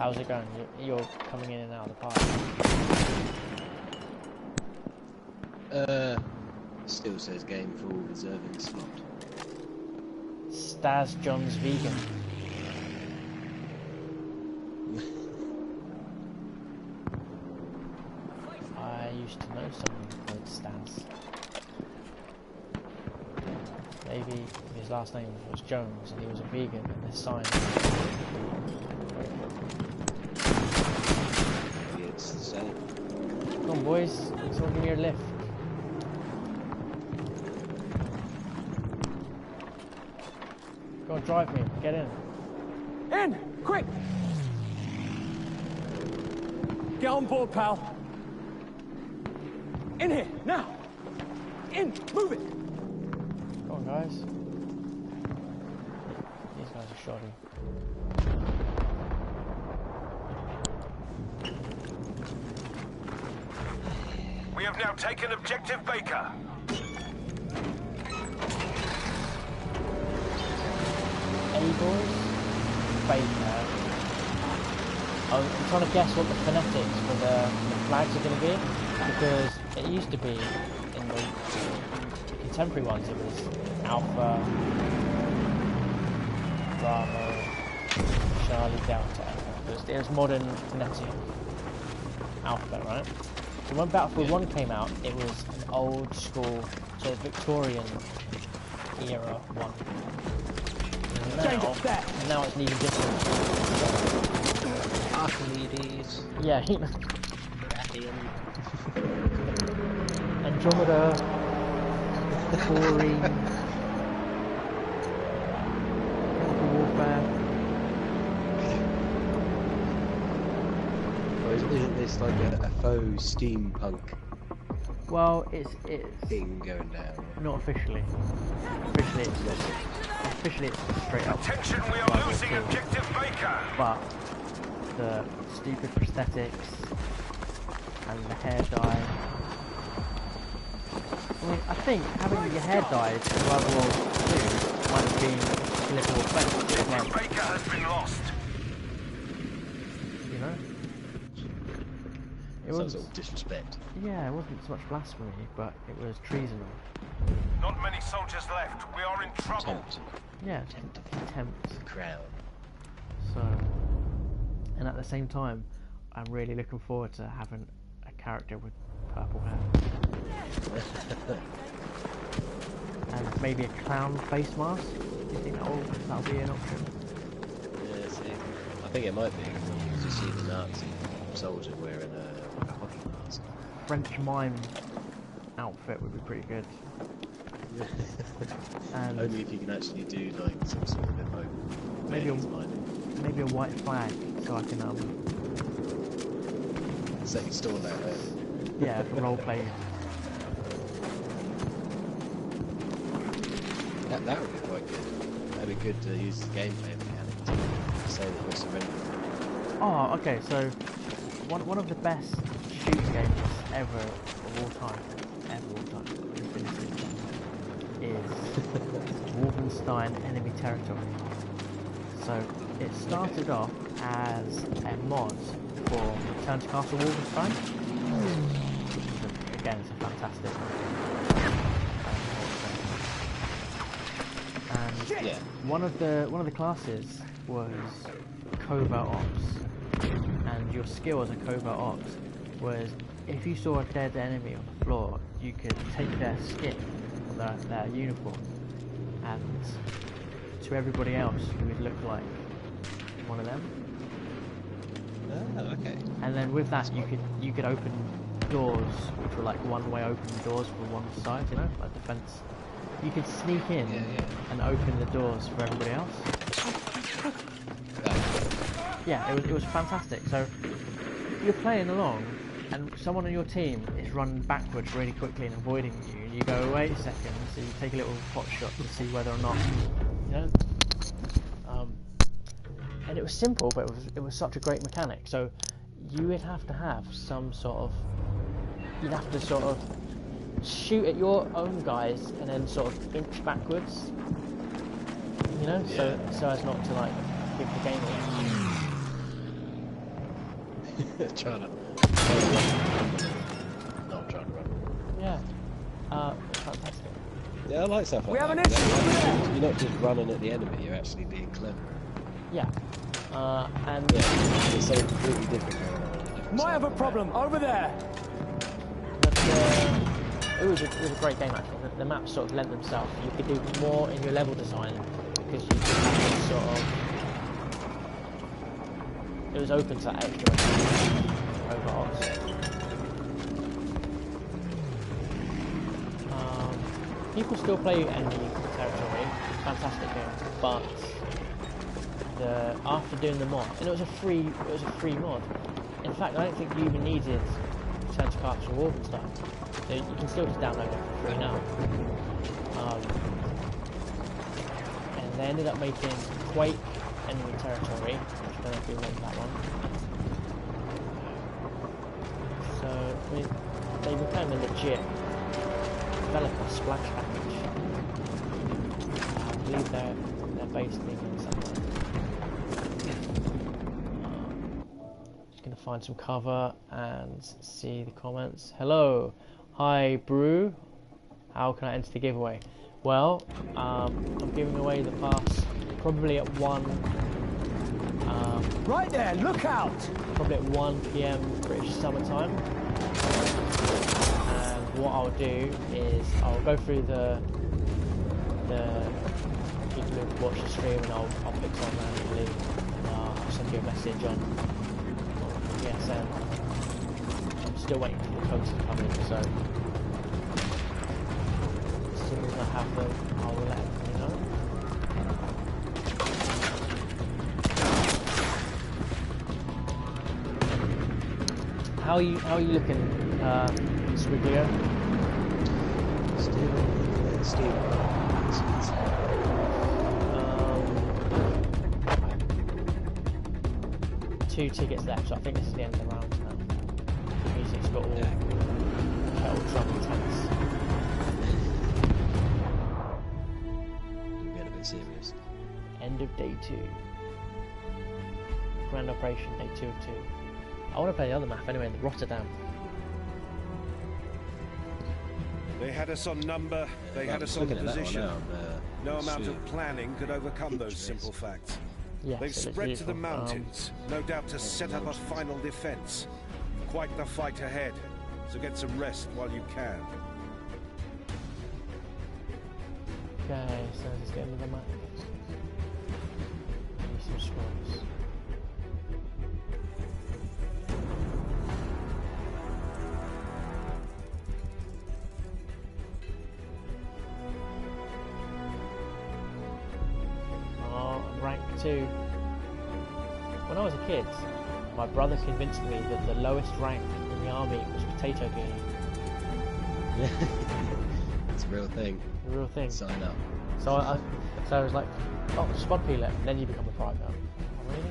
How's it going? You're coming in and out of the park. Still says game full, reserving slot. Stas John's vegan. I used to know someone called Stas. Maybe his last name was Jones and he was a vegan and his sign. Maybe it's the same. Come on boys, someone give me a lift. Go on, drive me, get in. In! Quick! Get on board, pal. In here, now! In! Move it! Come on guys. These guys are shoddy. We have now taken objective Baker. A-boys, Baker. I'm trying to guess what the phonetics for the flags are going to be, because it used to be in the contemporary ones it was Alpha, Bravo, Charlie, Delta. It was modern phonetic alphabet, right? So when Battlefield 1 came out, it was an old school, sort of Victorian era one. Now it's even different. Archimedes. Yeah, you know. Andromeda, Taurine, Chemical Warfare. Or isn't this like a faux steampunk Well, it's thing going down? not officially. Officially it's straight up. Attention, we are World War losing II. objective Baker. But the stupid prosthetics and the hair dye. I mean, I think having your hair dyed in World War II might have been a little offensive, Objective Baker has been lost. you know? It Some was, sort of disrespect. yeah, it wasn't so much blasphemy, but it was treason. Not many soldiers left. We are in trouble. Tempt. Yeah, contempt. Crown. So, and at the same time, I'm really looking forward to having a character with purple hair. And maybe a clown face mask. Do you think that'll be an option? Yeah, see. I think it might be. Because you see the Nazi soldier wearing a hockey mask. French mime outfit would be pretty good. And Only if you can actually do like some sort of emote. maybe a white flag, so I can set your stall out there. yeah, role play. That would be quite good. That'd be good to use the gameplay mechanic to say that you're surrendering. Oh, okay. So one of the best shooting games ever of all time, is Wolfenstein Enemy Territory. So it started off as a mod for Return to Castle Wolfenstein. Again, it's a fantastic and Yeah. one of the classes was covert ops, and your skill as a covert ops was if you saw a dead enemy on the floor, you could take their skin or their uniform, and to everybody else you would look like one of them. Oh, okay. And then with that you could open doors which were like one-way open doors for one side, you know, like defense. You could sneak in and open the doors for everybody else. Yeah, it was fantastic. So you're playing along, and someone on your team is running backwards really quickly and avoiding you, and you go, wait a second, so you take a little pot shot to see whether or not, you know. And it was simple, but it was such a great mechanic. So you would have to have some sort of, you'd have to sort of shoot at your own guys and then sort of inch backwards, you know, so as not to like give the game away. trying to not trying to run. Yeah. Fantastic. Yeah, I like stuff like We have that. an issue over there. You're not just running at the enemy, you're actually being clever. Yeah. And Yeah, there's something completely different going on. a different Might side have a of the problem map. over there. it was a great game actually. The maps sort of lent themselves. You could do more in your level design because you could have this sort of. It was open to that extra overalls. People still play enemy territory. Fantastic game, but after doing the mod, and it was a free mod. In fact, I don't think you even needed Return to Castle Wolfenstein. So you can still just download it for free now. And they ended up making Quake enemy territory. I don't know if you remember that one. So I mean, they became a legit developer splash package. I believe they're based in England somewhere. Just gonna find some cover and see the comments. Hello, hi Brew. How can I enter the giveaway? Well, I'm giving away the pass probably at 1. Right there, look out! Probably at 1 PM British Summer Time. And what I'll do is I'll go through the people who watch the stream and I'll pick someone randomly and I'll send you a message on PSN. I'm still waiting for the codes to come in, so as soon as I have them, I will let everybody know. How are you looking, Swiglio? Still. 2 tickets left, so I think this is the end of the round now. The music's got all kettle drum intense. We're getting a bit serious. End of day 2. Grand operation, day 2 of 2. I want to play the other map anyway, Rotterdam. They had us on number, they had us on Looking at that one position. now, No amount shoot. of planning could overcome those simple facts. Yes, They've it looks spread to the beautiful. mountains, no doubt to set up a final defense. Quite the fight ahead, so get some rest while you can. Okay, so let's get into the map. Need some scrolls. Rank 2. When I was a kid, my brother convinced me that the lowest rank in the army was potato peeler. It's a real thing. The real thing. Sign up. So I was like, oh, spod peeler, and then you become a private. Oh, really?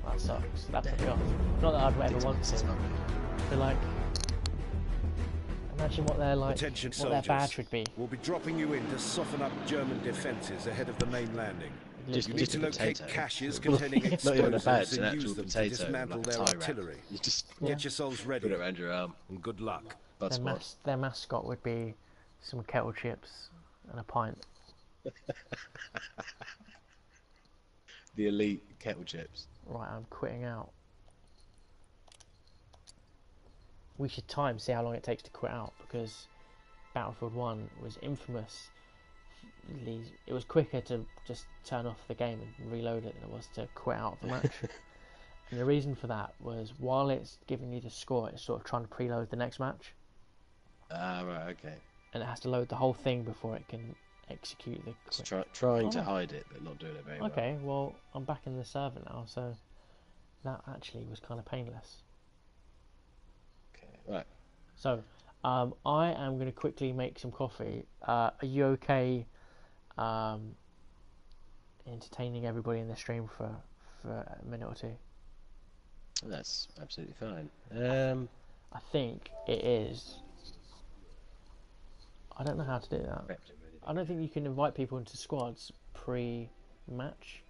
That sucks. That put me off. Not that I'd ever want to. But like, imagine what their like, Attention what their soldiers. badge would be. We'll be dropping you in to soften up German defences ahead of the main landing. Just You a need to locate potato. caches containing Not even a badge, explosives an and actual use them to potato, dismantle like a their tie wrap. artillery. You just Get yourselves ready, put it around your arm. and good luck. Bud spot. Their mascot would be some kettle chips and a pint. The elite kettle chips. Right, I'm quitting out. We should see how long it takes to quit out, because Battlefield 1 was infamous. It was quicker to just turn off the game and reload it than it was to quit out of the match. And the reason for that was, while it's giving you the score, it's sort of trying to preload the next match, Ah, right, okay. and it has to load the whole thing before it can execute the It's quit. trying to Oh. hide it, but not doing it very well. Okay, well, I'm back in the server now, so that actually was kind of painless. Okay, right. So, I am going to quickly make some coffee. Are you okay entertaining everybody in the stream for a minute or two? That's absolutely fine. I think it is. I don't know how to do that. I don't think you can invite people into squads pre-match.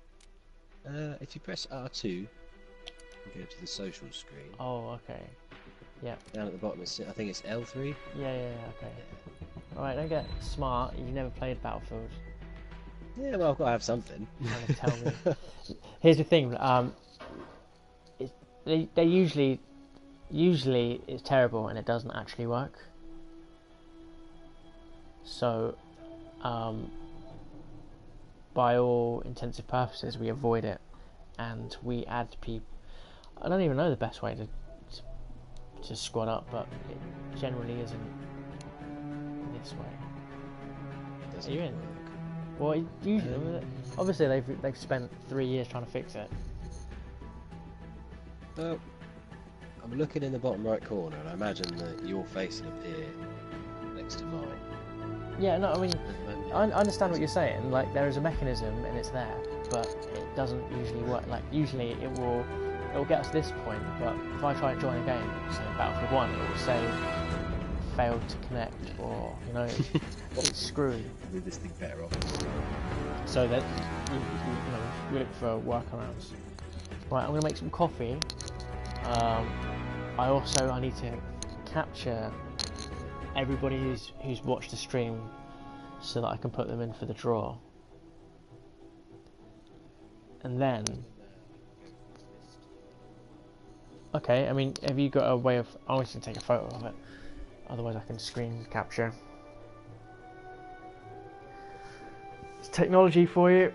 If you press R2, Go to the social screen. Oh, okay. Yeah. Down at the bottom, I think it's L3. Yeah, okay. Alright, don't get smart. You've never played Battlefield. Yeah, well, I've got to have something. Trying to tell me. Here's the thing. They usually it's terrible and it doesn't actually work. So, by all intensive purposes, we avoid it, and we add people. I don't even know the best way to squad up, but it generally isn't this way. Doesn't Are you in? work. Well, usually, obviously they've spent 3 years trying to fix it. Well, I'm looking in the bottom right corner, and I imagine that your face will appear next to mine. Yeah, no, I mean, I understand what you're saying. Like, there is a mechanism and it's there, but it doesn't usually work. Like, usually it will get us to this point, but if I try to join a game, say Battlefield 1, it will say failed to connect, or it's screwed. Move this thing better off. So that we look for workarounds. Right, I'm gonna make some coffee. I need to capture everybody who's watched the stream so that I can put them in for the draw. And then, okay, I mean, have you got a way of? I want to take a photo of it. Otherwise, I can screen capture. It's technology for you.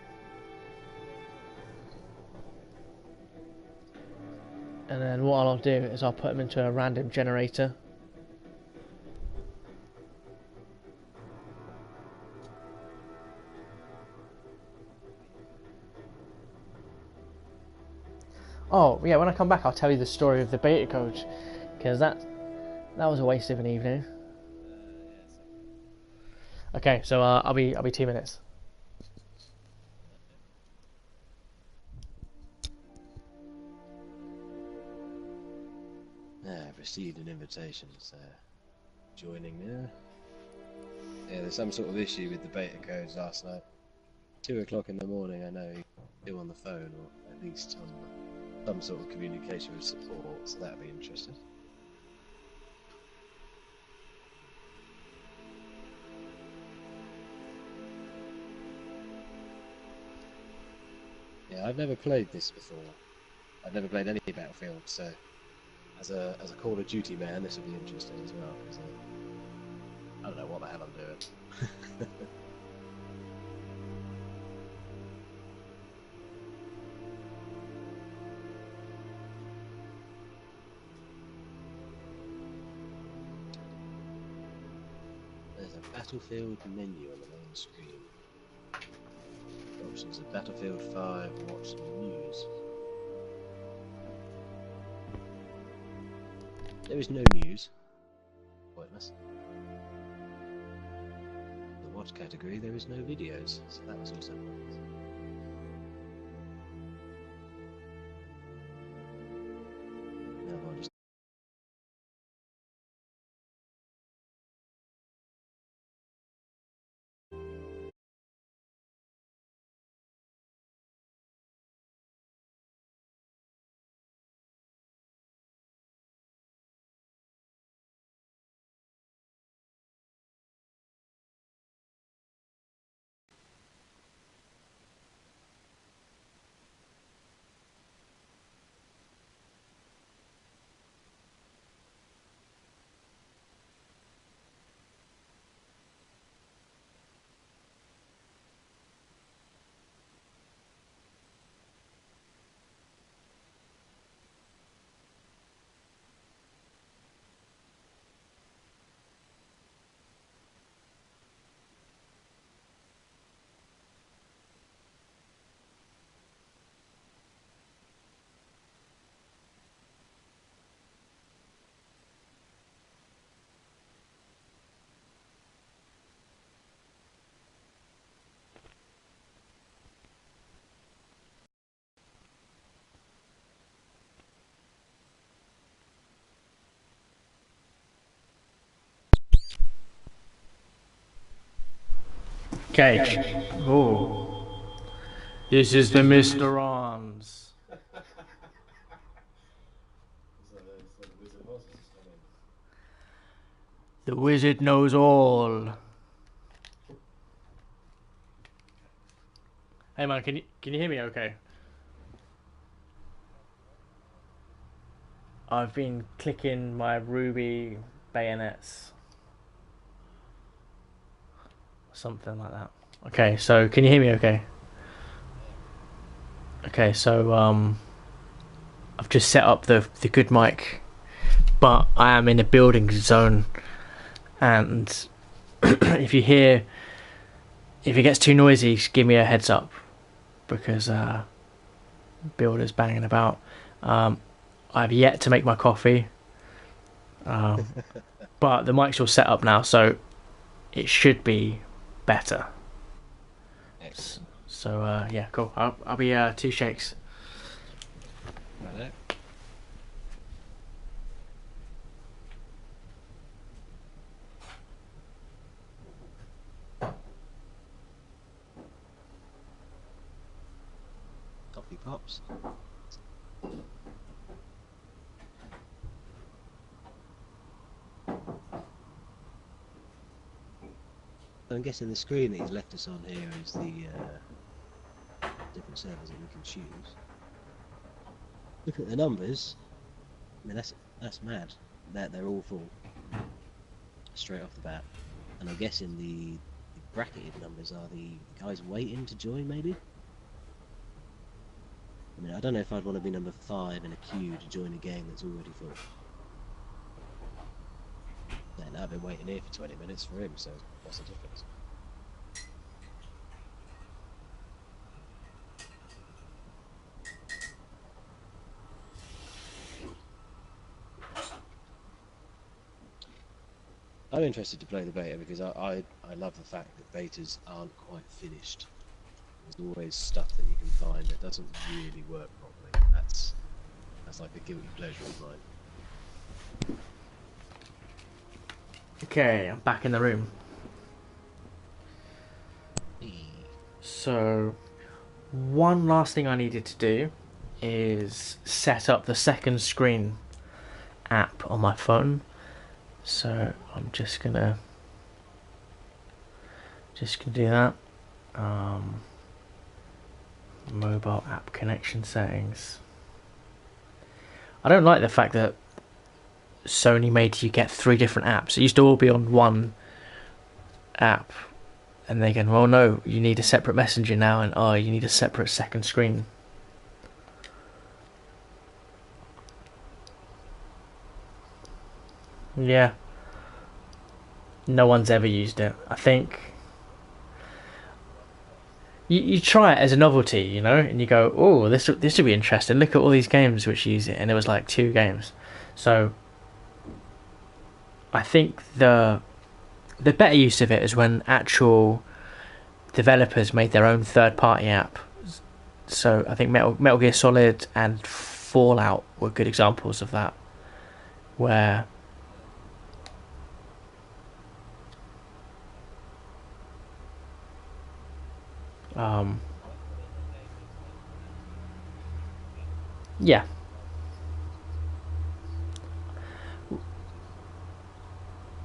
And then what I'll do is I'll put them into a random generator. Oh yeah, when I come back I'll tell you the story of the beta coach, because that was a waste of an evening. Okay, so I'll be 2 minutes. I've received an invitation, so joining now. Yeah, there's some sort of issue with the beta codes last night. 2 o'clock in the morning, I know he's still on the phone, or at least on some sort of communication with support, so that'll be interesting. Yeah, I've never played this before. I've never played any Battlefield, so as a Call of Duty man, this will be interesting as well, because I don't know what the hell I'm doing. There's a Battlefield menu on the main screen. Options of Battlefield 5, watch the news. There is no news. Pointless. The watch category, there is no videos, so that was also pointless. Now I'll just Okay. Oh. This is the Mr. Arms. The wizard knows all. Hey man, can you hear me okay? I've been clicking my ruby bayonets. Something like that. Okay, so can you hear me okay? Okay, so I've just set up the good mic, but I am in a building zone, and if it gets too noisy, just give me a heads up, because builders banging about. I've yet to make my coffee, but the mic's all set up now, so it should be better. Excellent. So yeah, cool. I'll be 2 shakes. Right. Coffee pops. I'm guessing the screen that he's left us on here is the different servers that we can choose. Look at the numbers. I mean, that's mad. They're all full straight off the bat. And I'm guessing the bracketed numbers are the guys waiting to join, maybe. I mean, I don't know if I'd want to be number 5 in a queue to join a game that's already full. Then I've been waiting here for 20 minutes for him, so what's the difference? I'm interested to play the beta because I love the fact that betas aren't quite finished. There's always stuff that you can find that doesn't really work properly. That's like a guilty pleasure of mine. Okay, I'm back in the room. So, one last thing I needed to do is set up the second screen app on my phone. So I'm just gonna do that. Mobile app connection settings. I don't like the fact that Sony made you get 3 different apps. It used to all be on one app, and they go, well, no, you need a separate messenger now, and oh, you need a separate second screen. Yeah. No one's ever used it. I think you try it as a novelty, you know, and you go, oh, this would be interesting. Look at all these games which use it, and it was like 2 games. So I think the better use of it is when actual developers made their own third-party app. So I think Metal Gear Solid and Fallout were good examples of that, where yeah.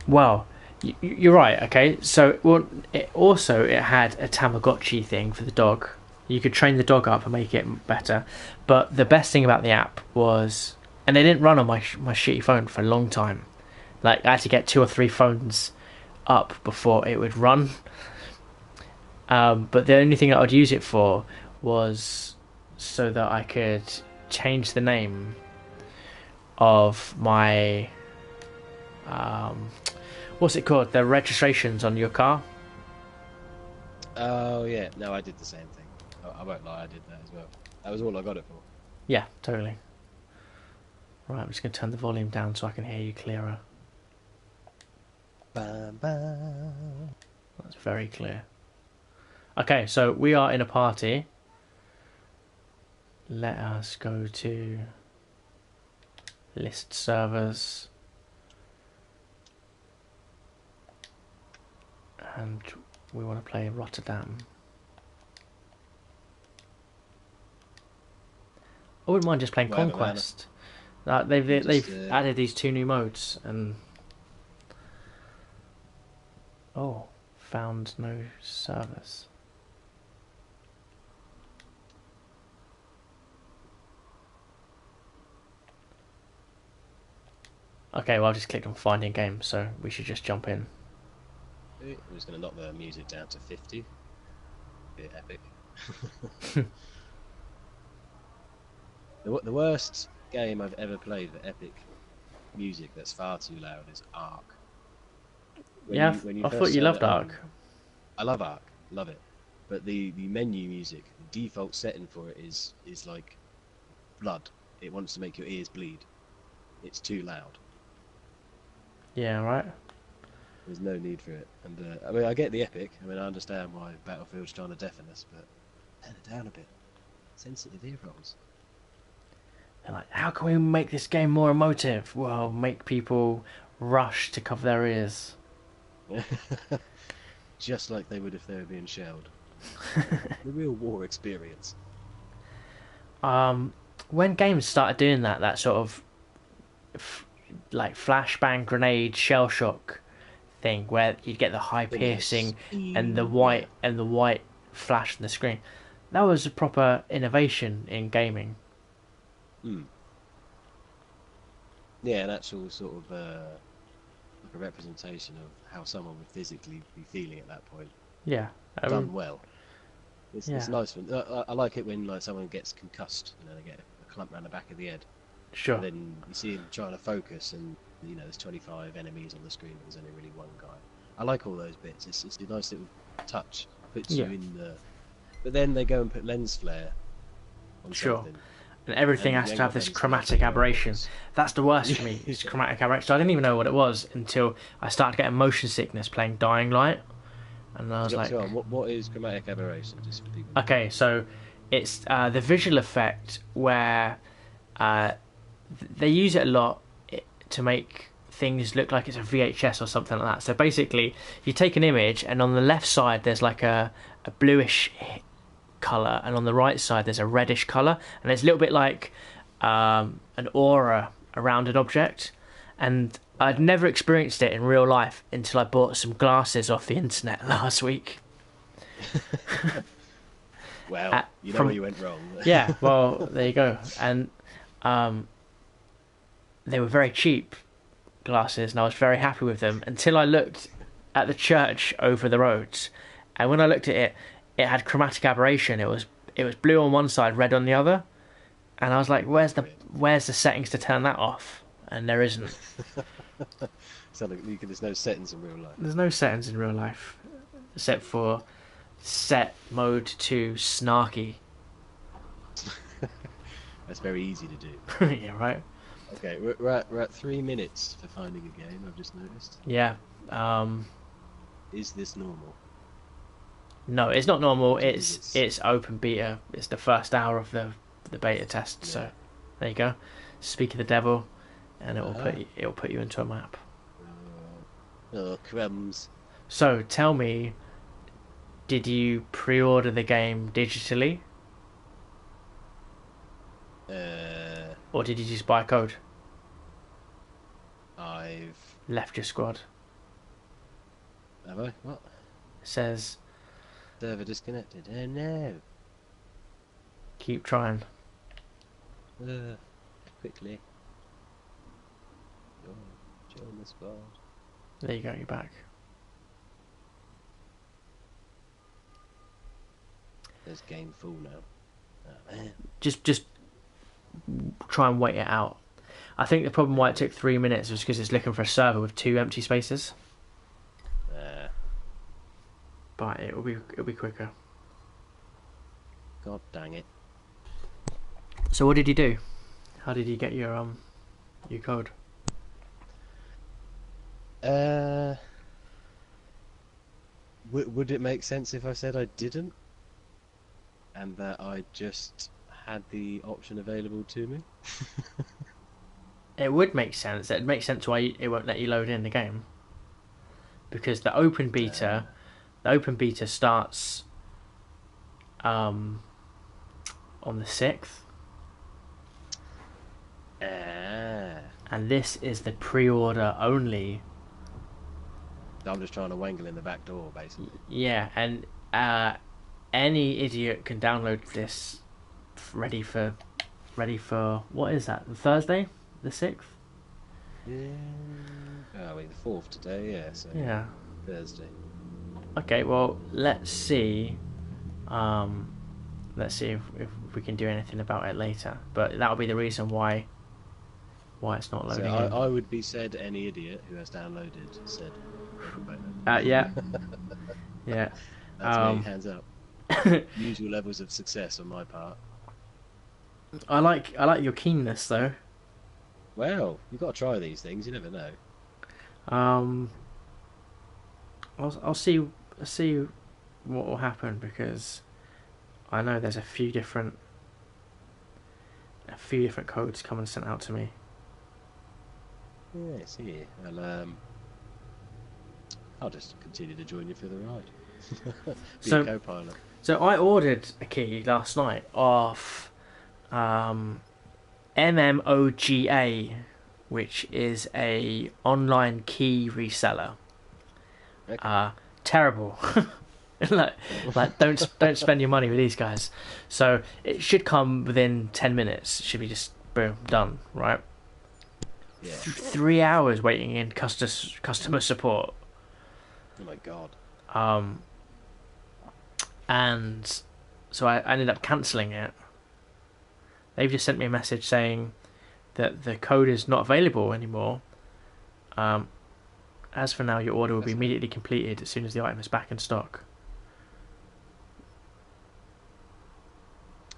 Well, you're right. Okay, so it had a Tamagotchi thing for the dog. You could train the dog up and make it better. But the best thing about the app was, and it didn't run on my shitty phone for a long time. Like, I had to get 2 or 3 phones up before it would run. But the only thing that I'd use it for was so that I could change the name of my what's it called? The registrations on your car. Oh yeah, no, I did the same thing. I won't lie, I did that as well. That was all I got it for. Yeah, totally. Right, I'm just going to turn the volume down so I can hear you clearer. Bam, bam. That's very clear. Okay, so we are in a party. Let us go to list servers. And we want to play Rotterdam. I wouldn't mind just playing Conquest. They've added these 2 new modes, and Oh, found no service. Okay, well, I've just clicked on finding game, so we should just jump in. I'm just going to knock the music down to 50. Bit epic. The worst game I've ever played for epic music that's far too loud is Ark. When you I thought first you turn loved it on- Ark. I love Ark, love it. But the menu music, the default setting for it is like blood. It wants to make your ears bleed. It's too loud. Yeah, right. There's no need for it. And I mean, I get the epic. I mean, I understand why Battlefield's trying to deafen us, but turn it down a bit. Sensitive ear rolls. They're like, how can we make this game more emotive? Well, make people rush to cover their ears. Just like they would if they were being shelled. The real war experience. When games started doing that sort of like flashbang grenade shell shock thing, where you'd get the high piercing and the white flash on the screen, that was a proper innovation in gaming. Yeah, an actual sort of like a representation of how someone would physically be feeling at that point. Yeah, Done well. It's yeah. nice when I like it when like someone gets concussed, they get a clump around the back of the head. Sure. And then you see him trying to focus, and there's 25 enemies on the screen, but there's only really one guy. I like all those bits. It's a nice little touch. Puts you in the. But then they go and put lens flare on something. And everything And has you to have ain't got this lens chromatic flare, aberration. That's the worst for me. It's chromatic aberration. So I didn't even know what it was until I started getting motion sickness playing Dying Light, and I was like, what is chromatic aberration? Just for people. okay, so it's the visual effect where they use it a lot to make things look like it's a VHS or something like that. So basically, you take an image, and on the left side there's like a bluish colour, and on the right side there's a reddish colour, and it's a little bit like an aura around an object. And I'd never experienced it in real life until I bought some glasses off the internet last week. Well, you know where you went wrong. Yeah, well, there you go. And they were very cheap glasses, and I was very happy with them until I looked at the church over the road. And when I looked at it, it had chromatic aberration. It was blue on one side, red on the other. And I was like, where's the settings to turn that off? And there isn't. So there's no settings in real life. There's no settings in real life, except for set mode to snarky. That's very easy to do. Yeah, right. Okay, we're at 3 minutes for finding a game. I've just noticed. Yeah. Is this normal? No, it's not normal. It's open beta. It's the first hour of the beta test. Yeah. So there you go. Speak of the devil, and it will put you into a map. Oh, crumbs. So tell me, did you pre-order the game digitally, or did you just buy a code? I've Left your squad. Have I? What? It says Server disconnected. Oh no. keep trying. Quickly. Join the squad. There you go. You're back. There's game full now. Oh, man. Just try and wait it out. I think the problem why it took 3 minutes was because it's looking for a server with 2 empty spaces. But it'll be quicker. God dang it. So what did you do? How did you get your code? Would it make sense if I said I didn't? And that I just had the option available to me? It would make sense. It'd make sense why it won't let you load in the game. Because the open beta starts on the 6th. And this is the pre-order only I'm just trying to wangle in the back door, basically. Yeah, and any idiot can download this ready for what is that? Thursday, the 6th. Yeah. Oh wait, the 4th today. Yeah. So Yeah. Thursday. Okay. Well, let's see. Let's see if we can do anything about it later. But that'll be the reason why it's not So loading in. I would be said any idiot who has downloaded said. Yeah. Yeah. That's me. Hands up. Usual levels of success on my part. I like your keenness though. Well, you've got to try these things. You never know. I'll see what will happen, because I know there's a few different codes coming sent out to me. Yeah, see. I'll just continue to join you for the ride. Be a co-pilot. So I ordered a key last night off MMOGA, which is a online key reseller. Okay. Terrible. like don't spend your money with these guys. So it should come within 10 minutes. It should be just boom, done, right? Yeah. 3 hours waiting in customer support. Oh my god. And so I ended up cancelling it. They've just sent me a message saying that the code is not available anymore. As for now, your order will be immediately completed as soon as the item is back in stock.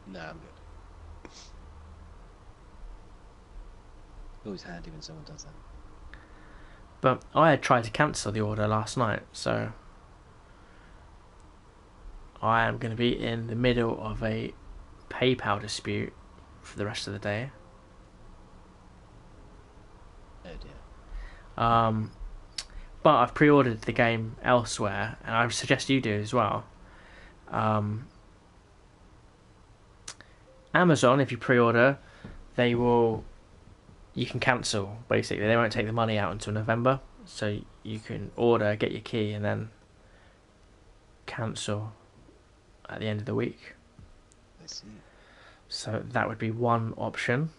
Nah, I'm good. Always handy when someone does that. But I had tried to cancel the order last night, so I am going to be in the middle of a PayPal dispute for the rest of the day. Oh dear. But I've pre-ordered the game elsewhere, and I suggest you do as well. Amazon, if you pre-order, you can cancel, basically. They won't take the money out until November, so you can order, get your key, and then cancel at the end of the week. I see. So that would be one option.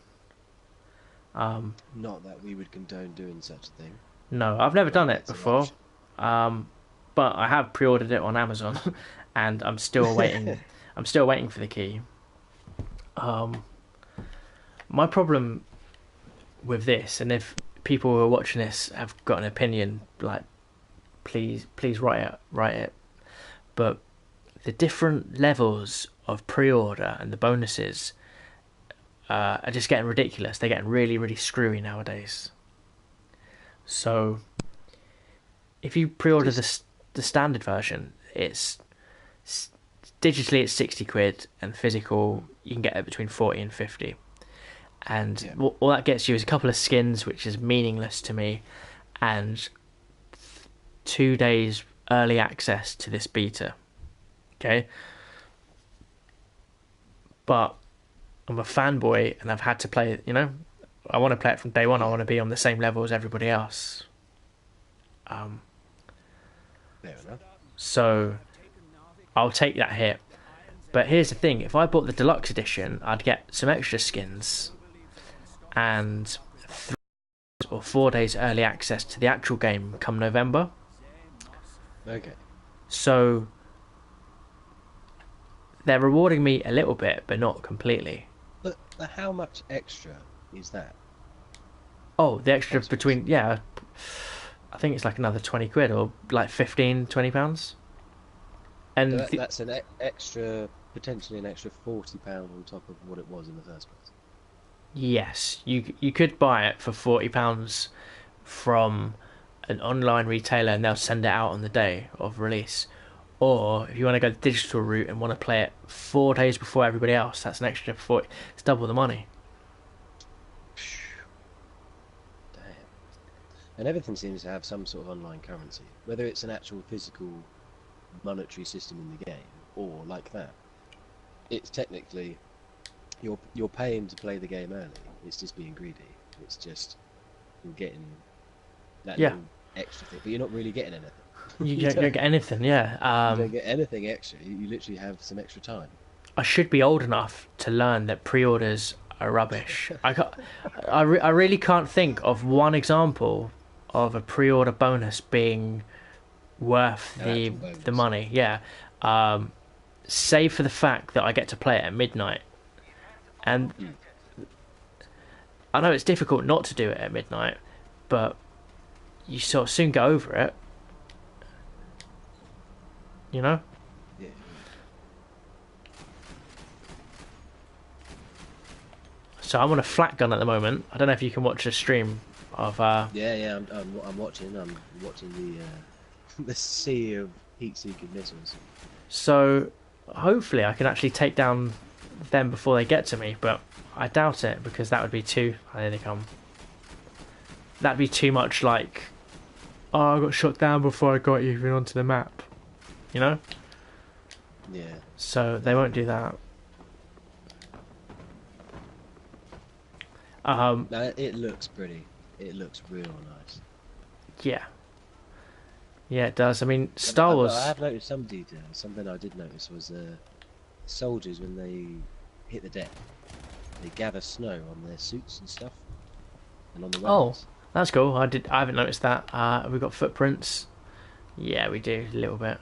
Not that we would condone doing such a thing. No, I've never done it That's an before. But I have pre-ordered it on Amazon, and I'm still waiting. I'm still waiting for the key. My problem with this, and if people who are watching this have got an opinion, like, please write it. But the different levels of pre-order and the bonuses are just getting ridiculous. They're getting really, really screwy nowadays. So if you pre-order the standard version, it's digitally it's 60 quid, and physical you can get it between 40 and 50. And yeah. all that gets you is a couple of skins, which is meaningless to me, and 2 days early access to this beta. Okay? But I'm a fanboy, and I've had to play it, I want to play it from day one. I want to be on the same level as everybody else. Fair enough. So I'll take that hit. But here's the thing, if I bought the deluxe edition, I'd get some extra skins and 3 or 4 days early access to the actual game come November. Okay. So they're rewarding me a little bit, but not completely. But how much extra is that? Oh, the extra between, I think it's like another 20 quid, or like 15, 20 pounds. And So that's an potentially an extra £40 on top of what it was in the first place. yes, you could buy it for £40 from an online retailer, and they'll send it out on the day of release. Or if you want to go the digital route and want to play it 4 days before everybody else, that's an extra 40. It's double the money. Damn. And everything seems to have some sort of online currency, whether it's an actual physical monetary system in the game or like that. It's technically you're paying to play the game early. It's just being greedy. It's just you're getting that Yeah. extra thing, but you're not really getting anything. You don't get anything, yeah. You don't get anything extra. You literally have some extra time. I should be old enough to learn that pre-orders are rubbish. I really can't think of one example of a pre-order bonus being worth the money. Yeah, save for the fact that I get to play it at midnight, and I know it's difficult not to do it at midnight, but you sort of soon get over it. You know? Yeah. So I'm on a flat gun at the moment. I don't know if you can watch a stream of. Yeah. I'm watching. I'm watching the sea of heat-seeking missiles. So hopefully I can actually take down them before they get to me, but I doubt it because that would be too. Oh, there they come. That'd be too much like. Oh, I got shot down before I got even onto the map. You know? Yeah. So they won't do that. No, it looks pretty. It looks real nice. Yeah. Yeah, it does. I mean, Star Wars. I have noticed some details. Something I did notice was soldiers, when they hit the deck, they gather snow on their suits and stuff, and on the weapons. Oh, that's cool. I haven't noticed that. Have we got footprints? Yeah, we do a little bit.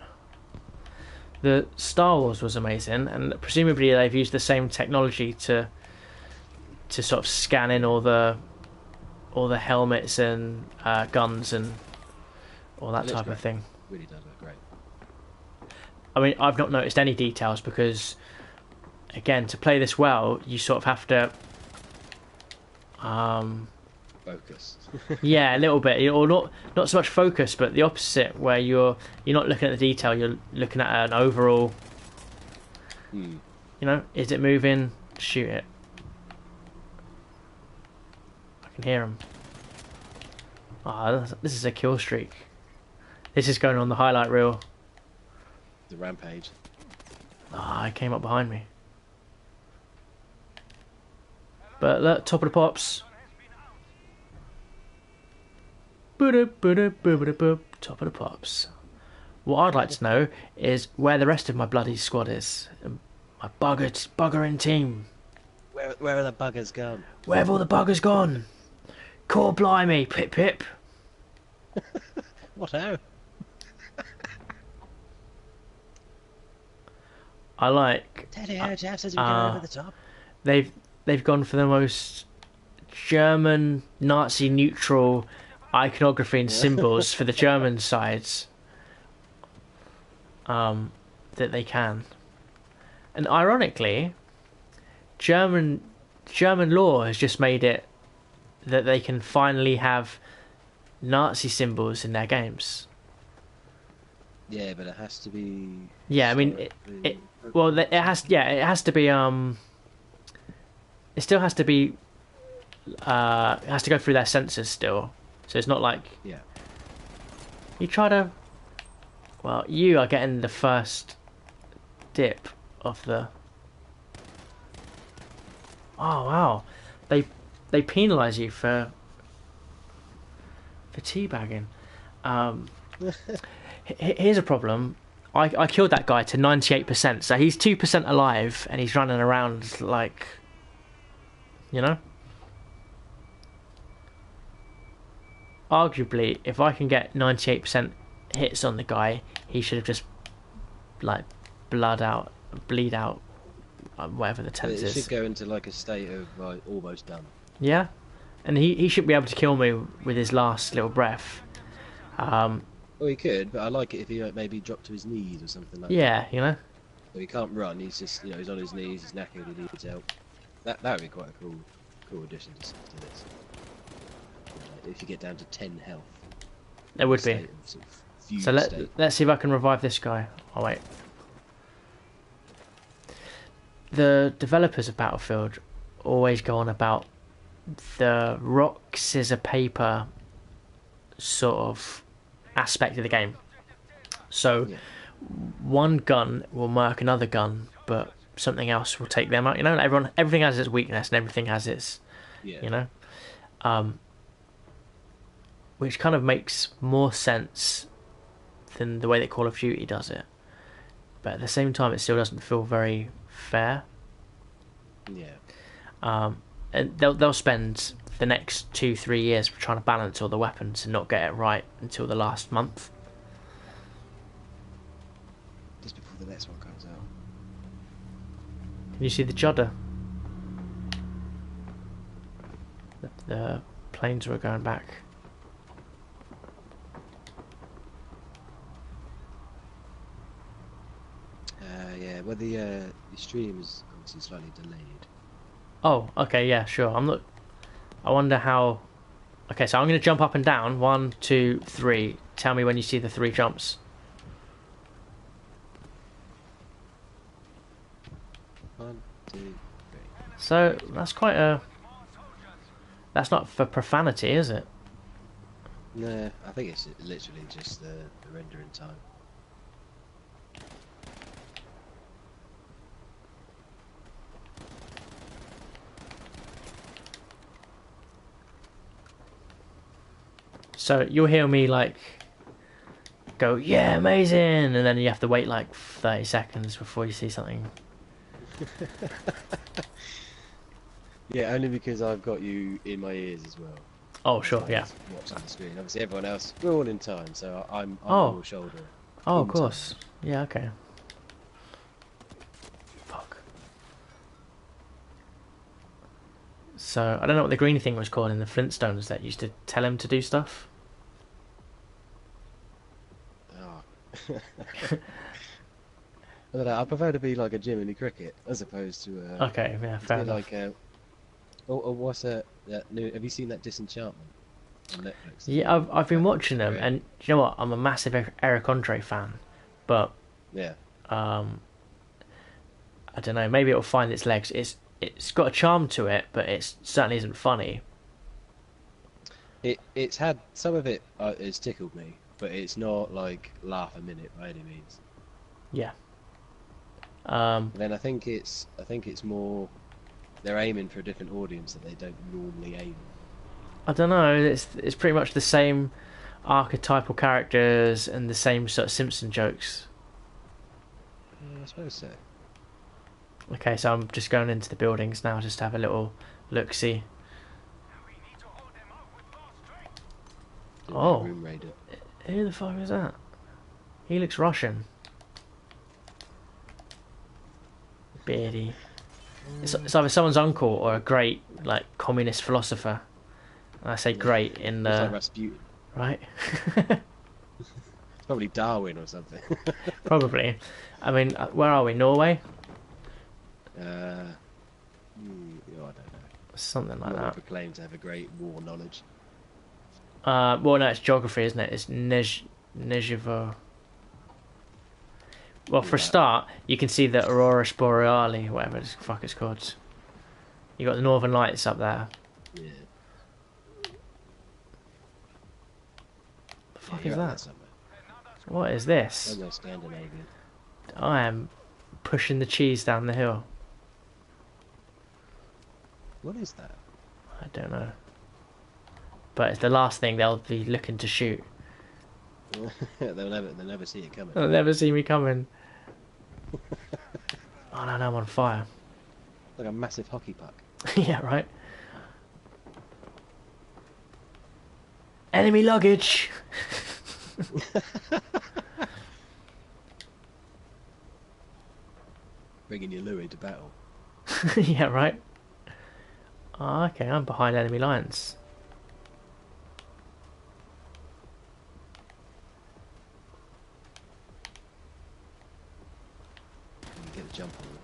The Star Wars was amazing, and presumably they've used the same technology to sort of scan in all the helmets and guns and all that type of thing. Really does look great. I mean, I've not noticed any details because, again, to play this well, you sort of have to Focus. yeah, a little bit, or not so much focus, but the opposite, where you're not looking at the detail, you're looking at an overall. You know, is it moving? Shoot it. I can hear him. This is a kill streak. This is going on the highlight reel. The rampage. It came up behind me. But look, top of the pops. Top of the pops. What I'd like to know is where the rest of my bloody squad is. My buggering team. Where are the buggers gone? Where have all the buggers gone? Core blimey, pip pip. What ho? I like. Teddy, Jeff says we go over the top. They've gone for the most German Nazi neutral iconography and symbols for the German sides that they can. And ironically, German law has just made it that they can finally have Nazi symbols in their games. Yeah, but it has to be. Yeah, I mean, it has to be. It still has to be. It has to go through their censors still, so it's not like. Yeah. You try to. Well, you are getting the first dip of the. Oh wow, they penalise you for teabagging. Here's a problem. I killed that guy to 98%, so he's 2% alive, and he's running around like, you know. Arguably, if I can get 98% hits on the guy, he should have just like bleed out, whatever the tense is. It should go into like a state of like almost done. Yeah, and he should be able to kill me with his last little breath. Well, he could, but I like it if he maybe dropped to his knees or something like that. Yeah, you know. Well, he can't run. He's just, he's on his knees. He's knackered. He needs help. That would be quite a cool addition to this. If you get down to 10 health. There would be. Sort of So let's see if I can revive this guy. Oh wait. The developers of Battlefield always go on about the rock, scissor, paper sort of aspect of the game. So one gun will mark another gun, but something else will take them out. You know, everything has its weakness and everything has its, you know. which kind of makes more sense than the way that Call of Duty does it. But at the same time, it still doesn't feel very fair. Yeah. And they'll spend the next 2-3 years trying to balance all the weapons and not get it right until the last month. Just before the next one comes out. Can you see the judder? The planes were going back. Yeah, well the stream is obviously slightly delayed. Oh, okay, yeah, sure. I'm not. I wonder how. Okay, so I'm going to jump up and down. 1, 2, 3. Tell me when you see the 3 jumps. 1, 2, 3. So that's quite a. That's not for profanity, is it? No, I think it's literally just the rendering time. So you'll hear me like go, yeah, amazing, and then you have to wait like 30 seconds before you see something. Yeah, only because I've got you in my ears as well. Oh, sure, yeah. Watch on the screen. Obviously, everyone else, we're all in time, so I'm Oh. on your shoulder. Oh, in of course. time. Yeah, okay. Fuck. So, I don't know what the green thing was called in the Flintstones that used to tell him to do stuff. Oh. I don't know, I prefer to be like a Jiminy Cricket as opposed to Okay, yeah, fair enough. like what's that new? Have you seen that Disenchantment on Netflix? Yeah, I've been watching them, Great. and do you know what? I'm a massive Eric Andre fan, but Yeah. I don't know. Maybe it'll find its legs. It's got a charm to it, but it certainly isn't funny. It's had some of it has tickled me, but it's not like laugh a minute by any means. Yeah. Then I think it's more they're aiming for a different audience that they don't normally aim. I don't know. It's pretty much the same archetypal characters and the same sort of Simpson jokes. I suppose so. Okay, so I'm just going into the buildings now, just to have a little look see. Oh. Room raider. Who the fuck is that? He looks Russian. Beardy. It's either someone's uncle or a great like communist philosopher. And I say great in Looks like the Rasputin. right. It's probably Darwin or something. Probably. I mean, where are we? Norway? I don't know. Something like Not that. proclaimed to have a great war knowledge. Well, no, it's geography, isn't it? It's Nezhivo. Well, for a start, you can see the Aurora Borealis, whatever the fuck it's called. You got the Northern Lights up there. Yeah. The fuck You're is up there that? somewhere. What is this? Don't go Scandinavian. I am pushing the cheese down the hill. What is that? I don't know. But it's the last thing they'll be looking to shoot. they'll never see it coming. They'll never see me coming. Oh no, I'm on fire. Like a massive hockey puck. Yeah, right. Enemy luggage! Bringing your Louis to battle. Yeah, right. Oh, okay, I'm behind enemy lines. You get the jump on it.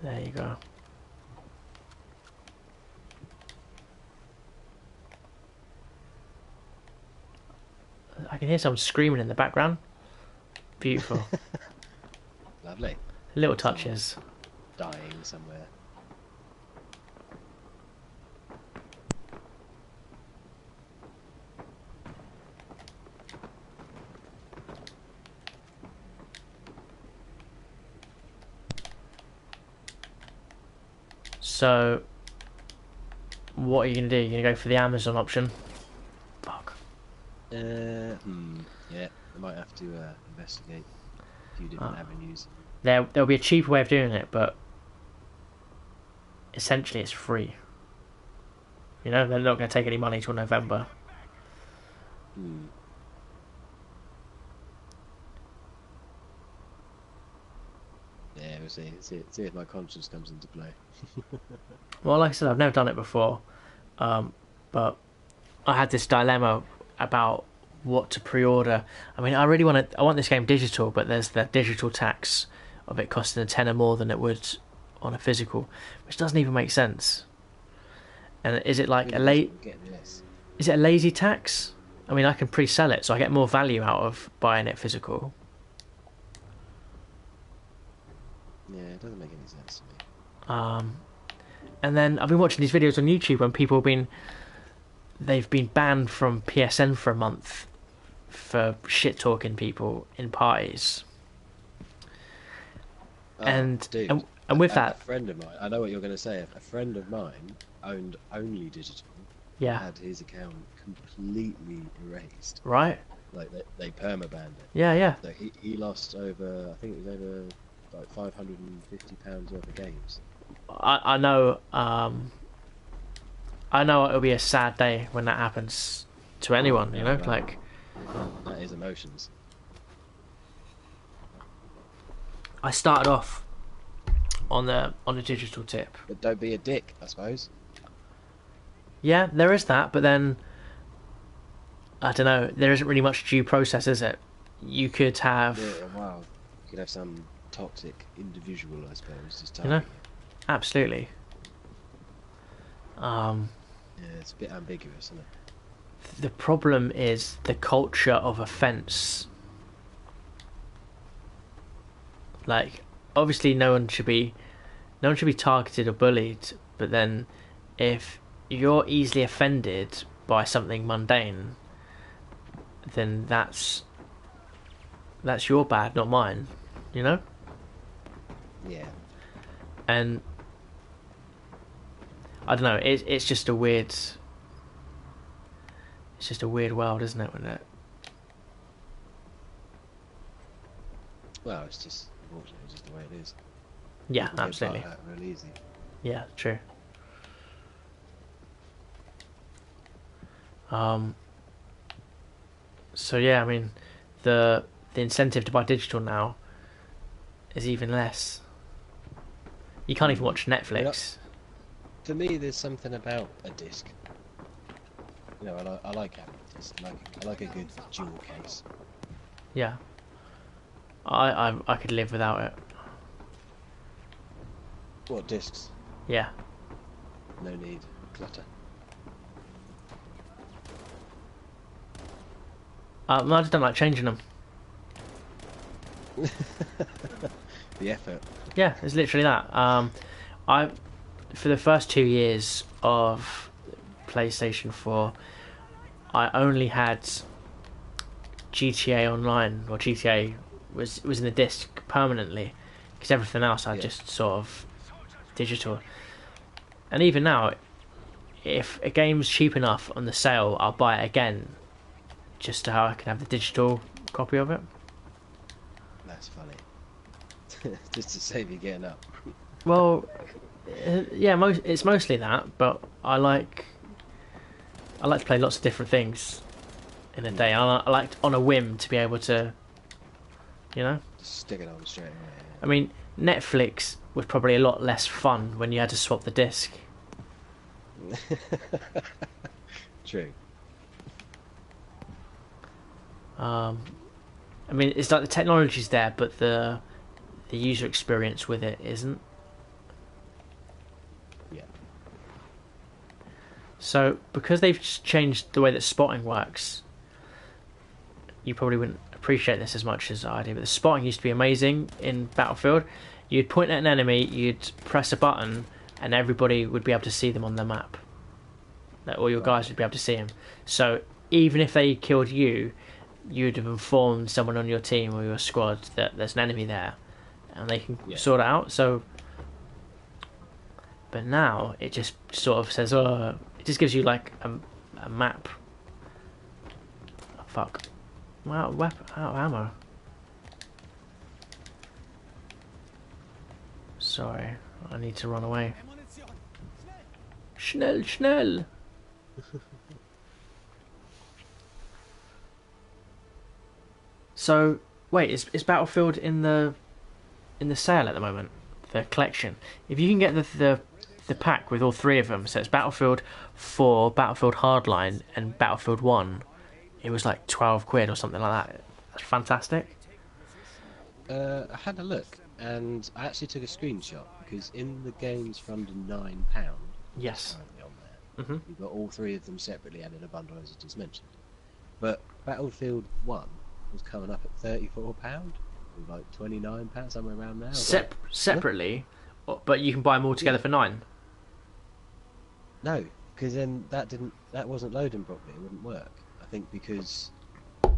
There you go. I can hear someone screaming in the background. Beautiful. Lovely. Little touches. Dying somewhere. So, What are you gonna do? You're gonna go for the Amazon option? Fuck. Yeah, I might have to investigate a few different avenues. There'll be a cheaper way of doing it, but essentially it's free. You know, they're not going to take any money till November. Yeah, we'll see. See if my conscience comes into play. Well, like I said, I've never done it before, but I had this dilemma about what to pre-order. I mean, I want this game digital, but there's the digital tax of it costing a tenner more than it would on a physical, which doesn't even make sense. And is it like is it a lazy tax? I mean, I can pre-sell it, so I get more value out of buying it physical. Yeah, it doesn't make any sense to me. And then I've been watching these videos on YouTube when people they've been banned from PSN for a month for shit talking people in parties. And with that, a friend of mine, I know what you're going to say. A friend of mine owned only digital. Yeah. Had his account completely erased. Right. Like they permabanned it. Yeah, yeah. So he lost over, I think it was over like £550 worth of games. I know. I know it'll be a sad day when that happens to anyone. You know, like that is emotions. I started off on the digital tip. But don't be a dick, I suppose. Yeah, there is that, but then I don't know. There isn't really much due process, is it? You could have. Yeah, wow. You could have some toxic individual, I suppose, just you know, absolutely. Yeah, it's a bit ambiguous, isn't it? The problem is the culture of offence. Like, obviously, no one should be targeted or bullied. But then, if you're easily offended by something mundane, then that's your bad, not mine. You know? Yeah. And I don't know. It's just a weird. It's just a weird world, isn't it? When it. Well, it's just unfortunately just the way it is. Yeah, People absolutely. get that real easy. Yeah, true. So yeah, I mean, the incentive to buy digital now is even less. You can't even watch Netflix. For me, there's something about a disc. You know, I like having a disc. I like a good dual case. Yeah. I could live without it. What, discs? Yeah. No need. Clutter. I just don't like changing them. The effort. Yeah, it's literally that. For the first 2 years of PlayStation 4, I only had GTA Online, or GTA was in the disc permanently, because everything else I just sort of digital. And even now, if a game's cheap enough on the sale, I'll buy it again, just so I can have the digital copy of it. That's funny. Just to save you getting up. Well, yeah, it's mostly that, but I like to play lots of different things in a day. I like on a whim to be able to, you know. Just stick it on straight away. I mean, Netflix was probably a lot less fun when you had to swap the disc. True. I mean, it's like the technology's there, but the user experience with it isn't. Yeah. So, because they've changed the way that spotting works, you probably wouldn't appreciate this as much as I do, but the spotting used to be amazing in Battlefield. You'd point at an enemy, you'd press a button, and everybody would be able to see them on the map. All your guys would be able to see them. So, even if they killed you, you'd have informed someone on your team or your squad that there's an enemy there, and they can sort it out. So, but now it just sort of says, "Oh, It just gives you like a map. Oh, fuck. I'm out of ammo. Sorry, I need to run away. Schnell, schnell! So, wait, is Battlefield in the sale at the moment? The collection. If you can get the pack with all three of them, so it's Battlefield 4, Battlefield Hardline, and Battlefield 1, it was like 12 quid or something like that. That's fantastic. I had a look, and I actually took a screenshot because in the games for under £9, Yes. currently on there, you've got all three of them separately and in a bundle, as I just mentioned. But Battlefield 1 was coming up at £34, like £29, somewhere around there. Separately, but you can buy them all together for 9. No, because then that wasn't loading properly. It wouldn't work. I think because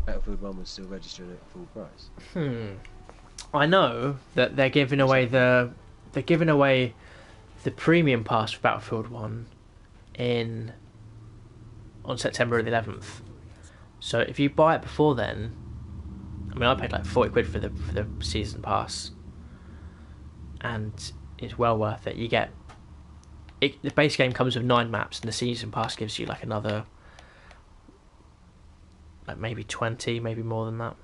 Battlefield 1 was still registered at full price. I know that they're giving away the premium pass for Battlefield 1 on September the 11th. So if you buy it before then, I mean, I paid like 40 quid for the season pass, and it's well worth it. You get the base game comes with 9 maps, and the season pass gives you like another, like maybe 20, maybe more than that.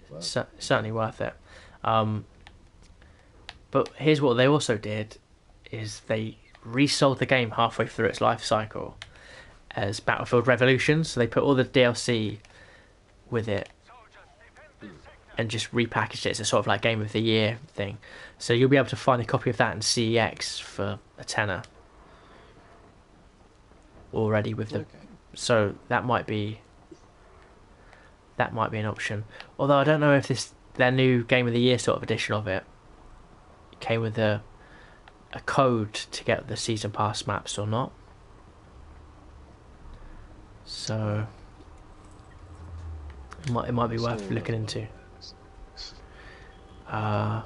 Wow. Certainly worth it. But here's what they also did: is they resold the game halfway through its life cycle as Battlefield Revolutions. So they put all the DLC with it and just repackaged it as a sort of like Game of the Year thing. So you'll be able to find a copy of that in CEX for a tenner already with the. Okay. So that might be an option. Although I don't know if their new Game of the Year sort of edition of it came with a code to get the season pass maps or not. So it might be worth looking into. Okay.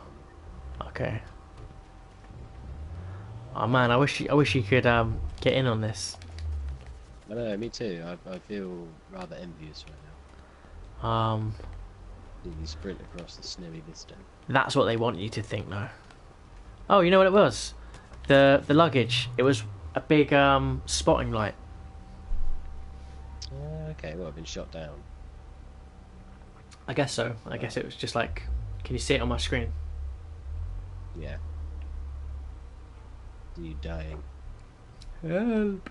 Oh man, I wish you could get in on this. I know, me too. I feel rather envious right now. You sprint across the snowy vista. That's what they want you to think, though. Oh, you know what it was? The luggage. It was a big spotting light. Okay, well, I've been shot down. I guess so. I guess it was just like, can you see it on my screen? Yeah. Are you dying? Help!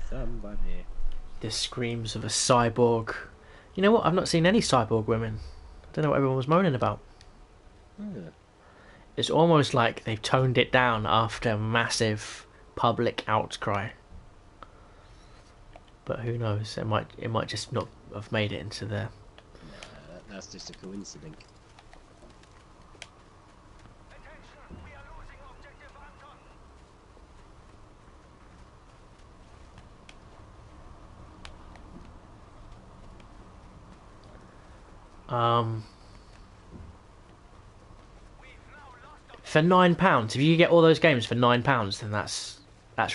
Somebody. The screams of a cyborg. You know what? I've not seen any cyborg women. I don't know what everyone was moaning about. It's almost like they've toned it down after massive public outcry. But who knows? It might just not have made it into the. That's just a coincidence. For £9, if you get all those games for £9, then that's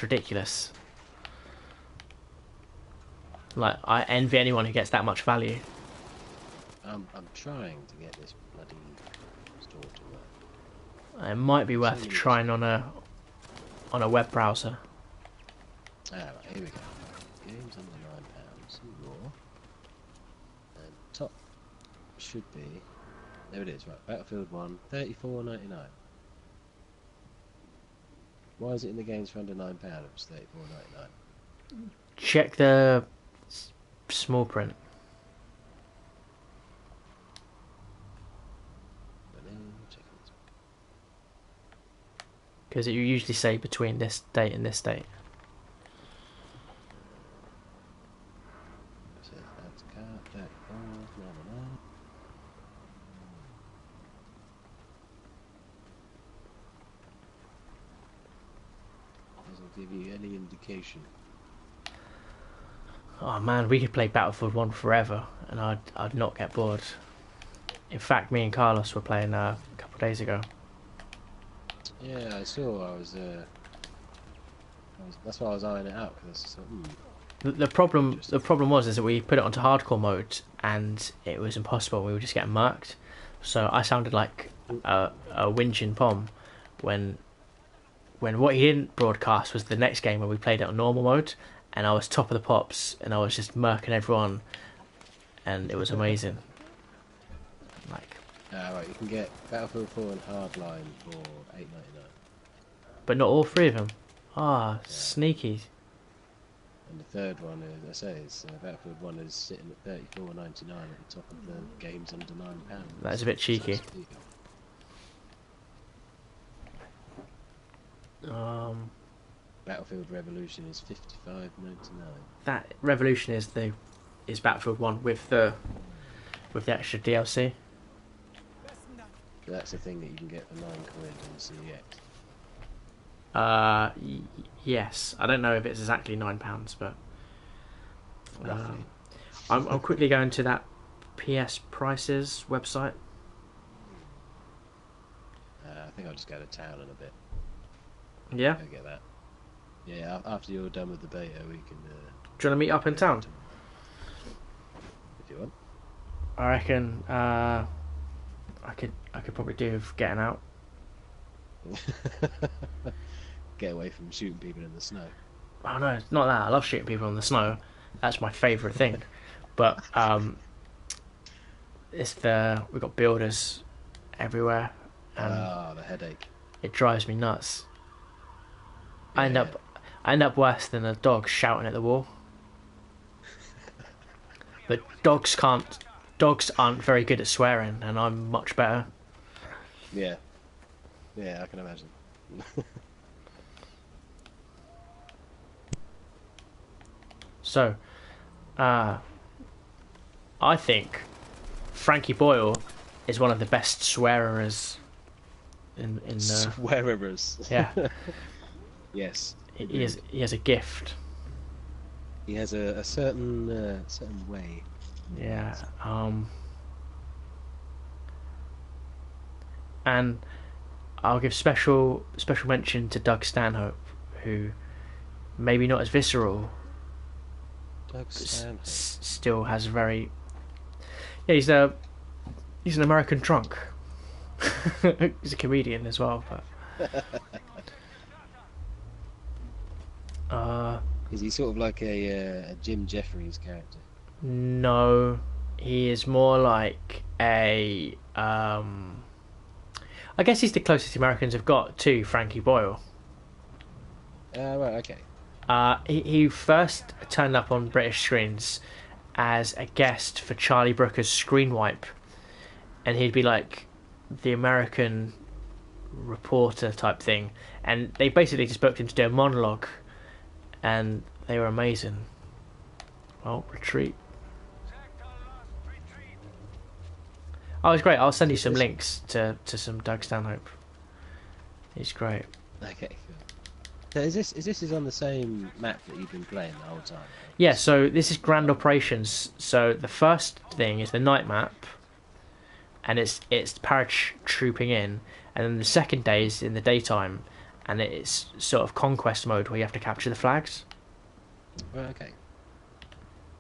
ridiculous. Like, I envy anyone who gets that much value. I'm trying to get this bloody store to work. It might be worth trying on a web browser. Right, here we go. Games under £9. Raw. And top should be. There it is, right. Battlefield 1, $34.99. Why is it in the games for under £9? It was $34.99. Check the small print. Because you usually say between this date and this date. That's car 34, doesn't give you any indication. Oh man, we could play Battlefield 1 forever and I'd not get bored. In fact, me and Carlos were playing a couple of days ago. Yeah, I saw. I was That's why I was eyeing it out because it's like, The problem was is that we put it onto hardcore mode and it was impossible. We were just getting murked. So I sounded like a whinging pom when what he didn't broadcast was the next game where we played it on normal mode, and I was top of the pops and I was just murking everyone, and it was amazing. Like, right, you can get Battlefield 4 and Hardline for $8.99. but not all three of them. Sneaky. And the third one is, I say, it's Battlefield 1 is sitting at $34.99 at the top of the games under £9. That is a bit cheeky. So it's Battlefield Revolution is $55.99. That Revolution is Battlefield 1 with the extra DLC. So that's the thing that you can get for £9 on CEX. Yes. I don't know if it's exactly £9, but Roughly. I'm quickly going to that PS Prices website. I think I'll just go to town in a bit. Yeah. Go get that. Yeah, after you're done with the beta, we can. Do you want to meet up in town? If you want. I reckon. I could probably do with getting out. Get away from shooting people in the snow. Oh no, it's not that. I love shooting people in the snow. That's my favourite thing. But we've got builders everywhere, and the headache. it drives me nuts. Yeah. I end up worse than a dog shouting at the wall. But dogs aren't very good at swearing, and I'm much better. Yeah. Yeah, I can imagine. So, I think Frankie Boyle is one of the best swearers in the. Swearers. Yeah. Yes. He has a gift. He has a certain way. Yeah. And I'll give special mention to Doug Stanhope, who maybe not as visceral, Doug Stanhope. still has a very. Yeah, he's an American drunk. He's a comedian as well, but. Is he sort of like a Jim Jeffries character? No, he is more like a. I guess he's the closest Americans have got to Frankie Boyle. Right, okay. He first turned up on British screens as a guest for Charlie Brooker's Screen Wipe, and he'd be like the American reporter type thing, and they basically just booked him to do a monologue, and they were amazing. Well, retreat. Oh, it's great. I'll send you some links to some Doug Stanhope. He's great. Okay, cool. So is this on the same map that you've been playing the whole time? Yeah, so this is Grand Operations. So the first thing is the night map, and it's paratrooping in, and then the second day is in the daytime, and it's sort of conquest mode where you have to capture the flags. Right, okay.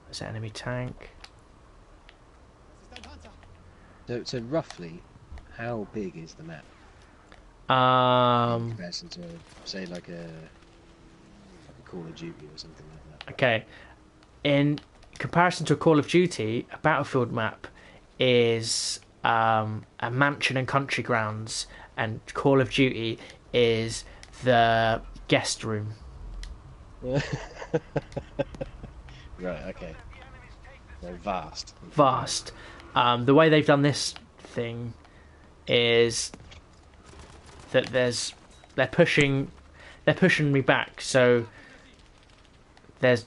There's an enemy tank. So roughly, how big is the map? In comparison to, say, like a Call of Duty or something like that. Okay, in comparison to a Call of Duty, a Battlefield map is a mansion and country grounds, and Call of Duty is the guest room. Right, okay. So vast. Vast. The way they've done this thing is that they're pushing me back, so it's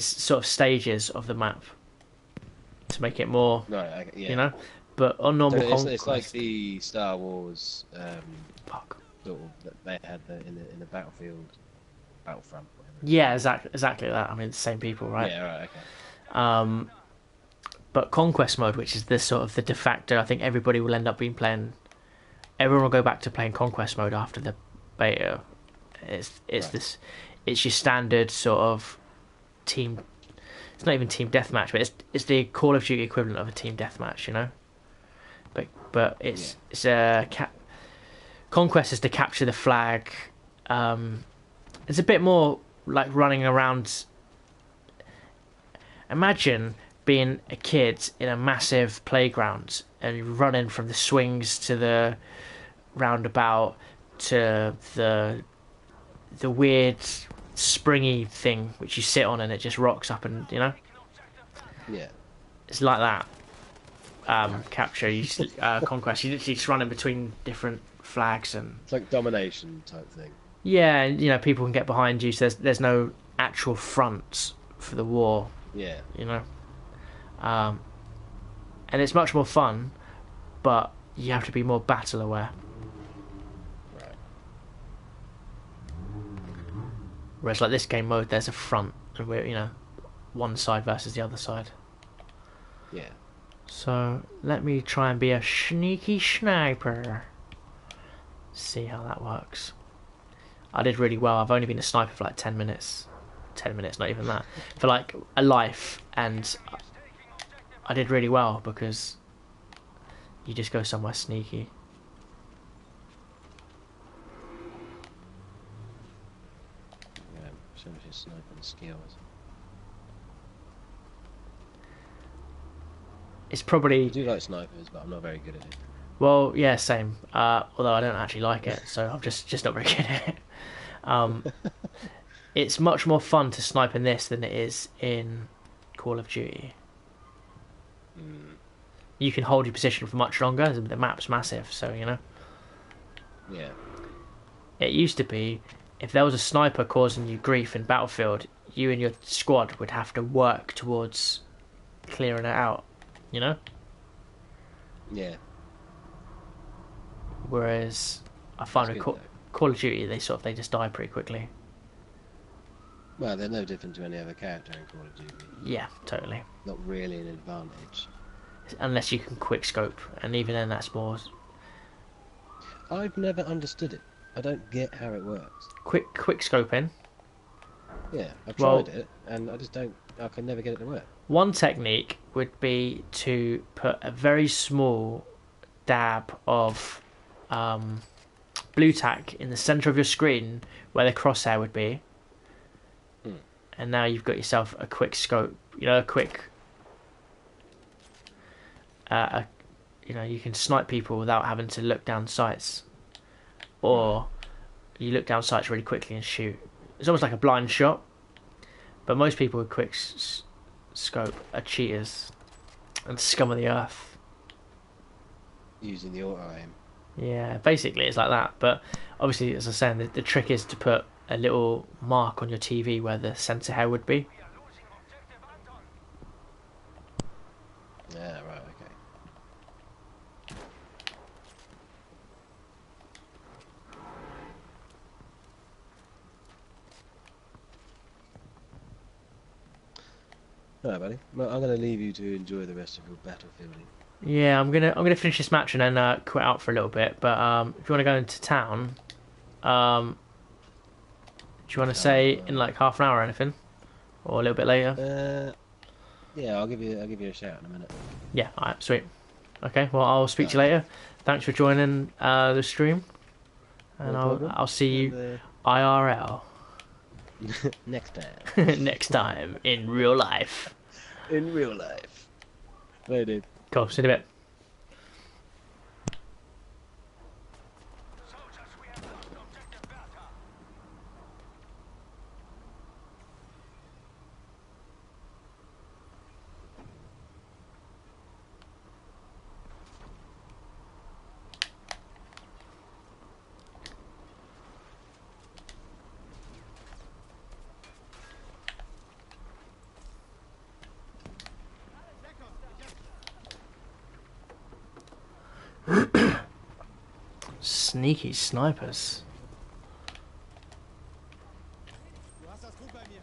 sort of stages of the map to make it more, Right, okay, yeah. you know. But on normal So conquest, it's like the Star Wars fuck. sort of that they had in the Battlefront. Whatever. Yeah, exactly that. I mean, it's the same people, right? Yeah, right, okay. But conquest mode, which is this sort of the de facto, I think everybody will end up being playing. Everyone will go back to playing conquest mode after the beta, It's Right. this, it's your standard sort of team. It's not even team deathmatch, but it's the Call of Duty equivalent of a team deathmatch, you know. But it's a conquest is to capture the flag. It's a bit more like running around. Imagine being a kid in a massive playground and you're running from the swings to the roundabout to the weird springy thing which you sit on and it just rocks up, and you know, Yeah. it's like that. Capture, conquest. You literally just running between different flags, and It's like domination type thing. yeah, you know, people can get behind you. So there's no actual front for the war, Yeah. you know. And it's much more fun, but you have to be more battle aware. Right. Whereas like this game mode, there's a front, and we're, you know, one side versus the other side. Yeah. So let me try and be a sneaky sniper. See how that works. I did really well. I've only been a sniper for like 10 minutes. 10 minutes, not even that. For like a life, and I did really well because you just go somewhere sneaky. Yeah. Shows your sniping skills. It's I probably, do like snipers, but I'm not very good at it. well, yeah, same. Although I don't actually like it, so I'm just not very good at it. It's much more fun to snipe in this than it is in Call of Duty. You can hold your position for much longer. The map's massive, so you know. Yeah. It used to be, if there was a sniper causing you grief in Battlefield, you and your squad would have to work towards clearing it out, you know? Yeah. Whereas I find That's with good, though. Call of Duty, they just die pretty quickly. Well, they're no different to any other character in Call of Duty. Yeah, totally. Not really an advantage. Unless you can quick scope, and even then that's more I've never understood it. I don't get how it works. quick scoping. Yeah, I've Well- tried it, and I just don't. I can never get it to work. One technique would be to put a very small dab of blue tack in the center of your screen where the crosshair would be, and now you've got yourself a quick scope. You know, a quick. You know, you can snipe people without having to look down sights, or you look down sights really quickly and shoot. It's almost like a blind shot, but most people with quick scope are cheaters and scum of the earth. Using the auto aim. Yeah, basically it's like that. But obviously, as I was saying, the trick is to put a little mark on your TV where the sensor hair would be. Yeah, right, okay. Alright, buddy. Well, I'm going to leave you to enjoy the rest of your battlefielding. Yeah, I'm gonna finish this match and then quit out for a little bit. But if you want to go into town, do you want to say in like half an hour or anything, or a little bit later? Yeah, I'll give you a shout in a minute. Yeah, alright, sweet. Okay, well I'll speak to you later. Thanks for joining the stream, and No problem. I'll see you And, IRL next time. next time in real life. In real life. There, dude. Cool, see you in a bit. Soldiers, we have lost objective Bertha. Sneaky snipers. Du hast das gut bei mir.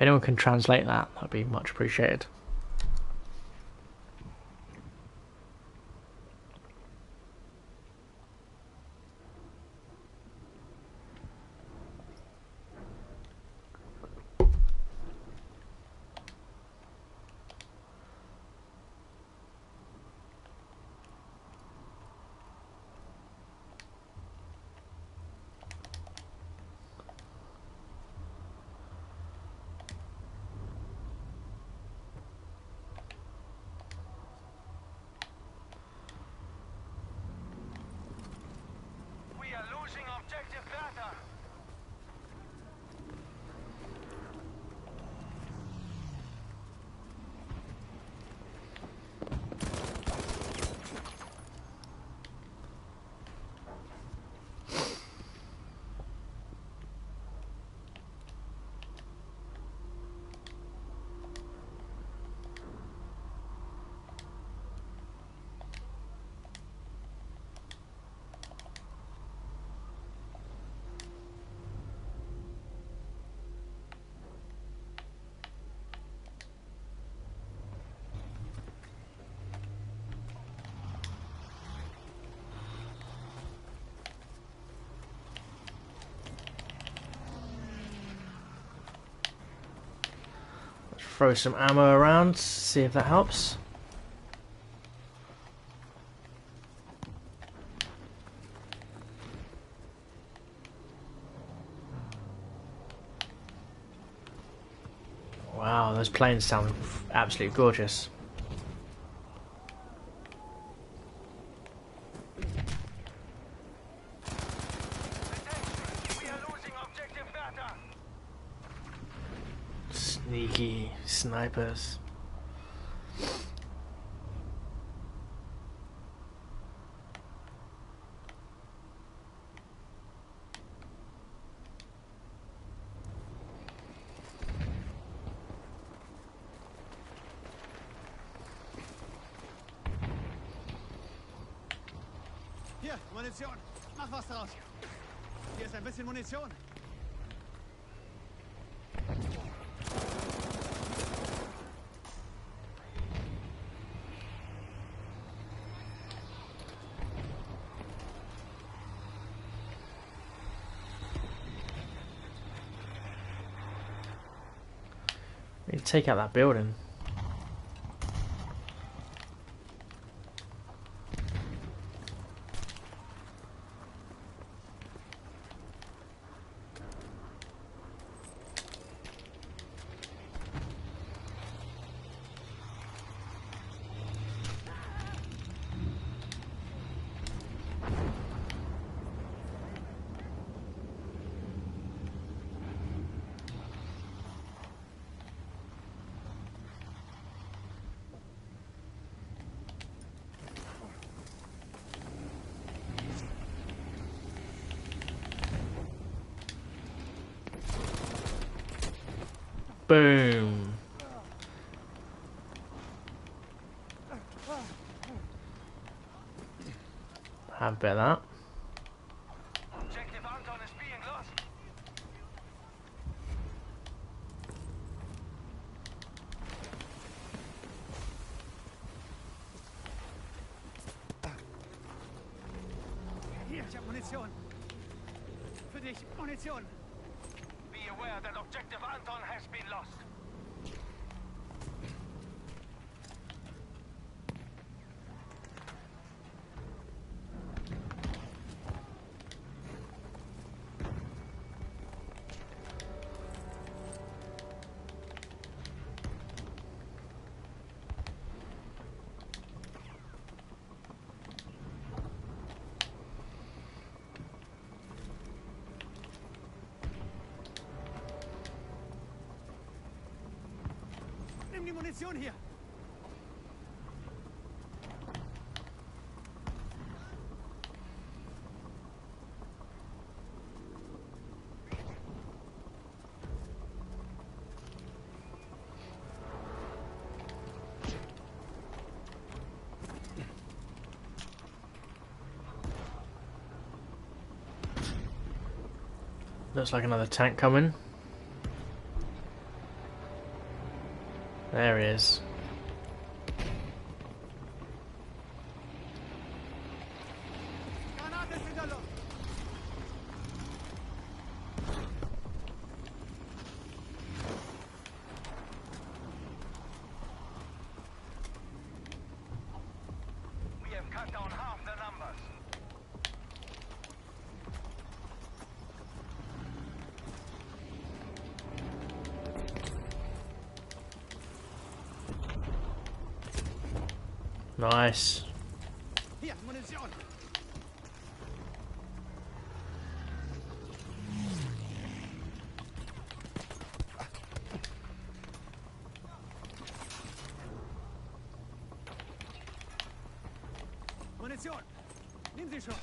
If anyone can translate that, that'd be much appreciated. We are losing objective data. Throw some ammo around, see if that helps. Wow, those planes sound absolutely gorgeous. We are losing objective data. Sneaky snipers. Hier, Munition. Mach was draus. Hier ist ein bisschen Munition. We need to take out that building. Boom. Have a bit of that. Objective Anton is being lost. Hier, ich hab Munition. Für dich, Munition. Be aware that objective Anton has been lost. Nimm die Munition hier. Looks like another tank coming. There he is. Granate sind da los. We have cut down half the numbers. Nice. Hier, Munition. Munition. Nimm sie schon.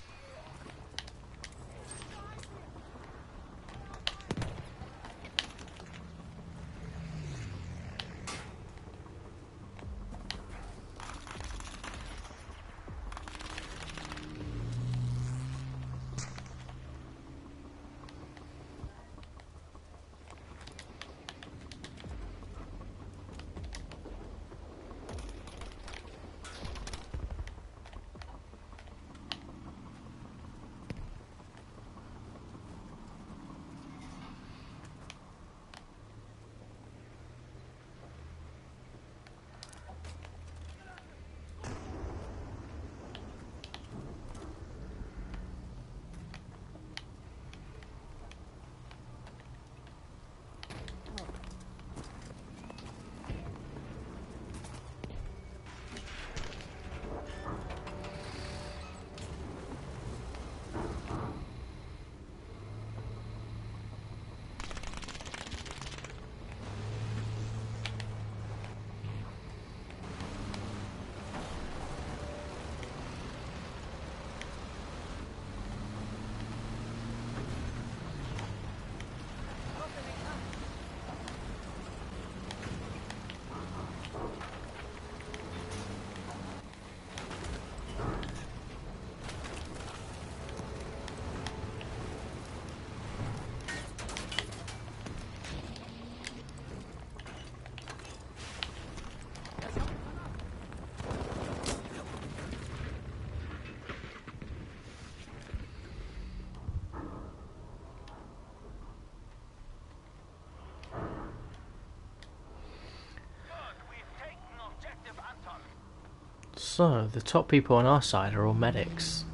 So, the top people on our side are all medics.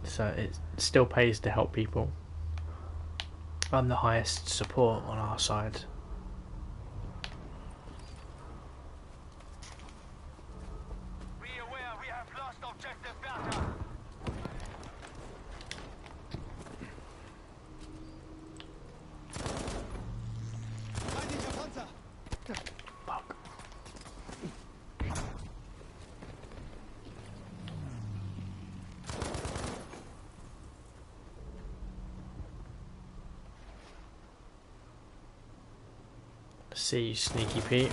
So it still pays to help people. I'm the highest support on our side. Be aware we have lost objective Bertha. Feindlicher Panzer. Fuck. See you, Sneaky Pete.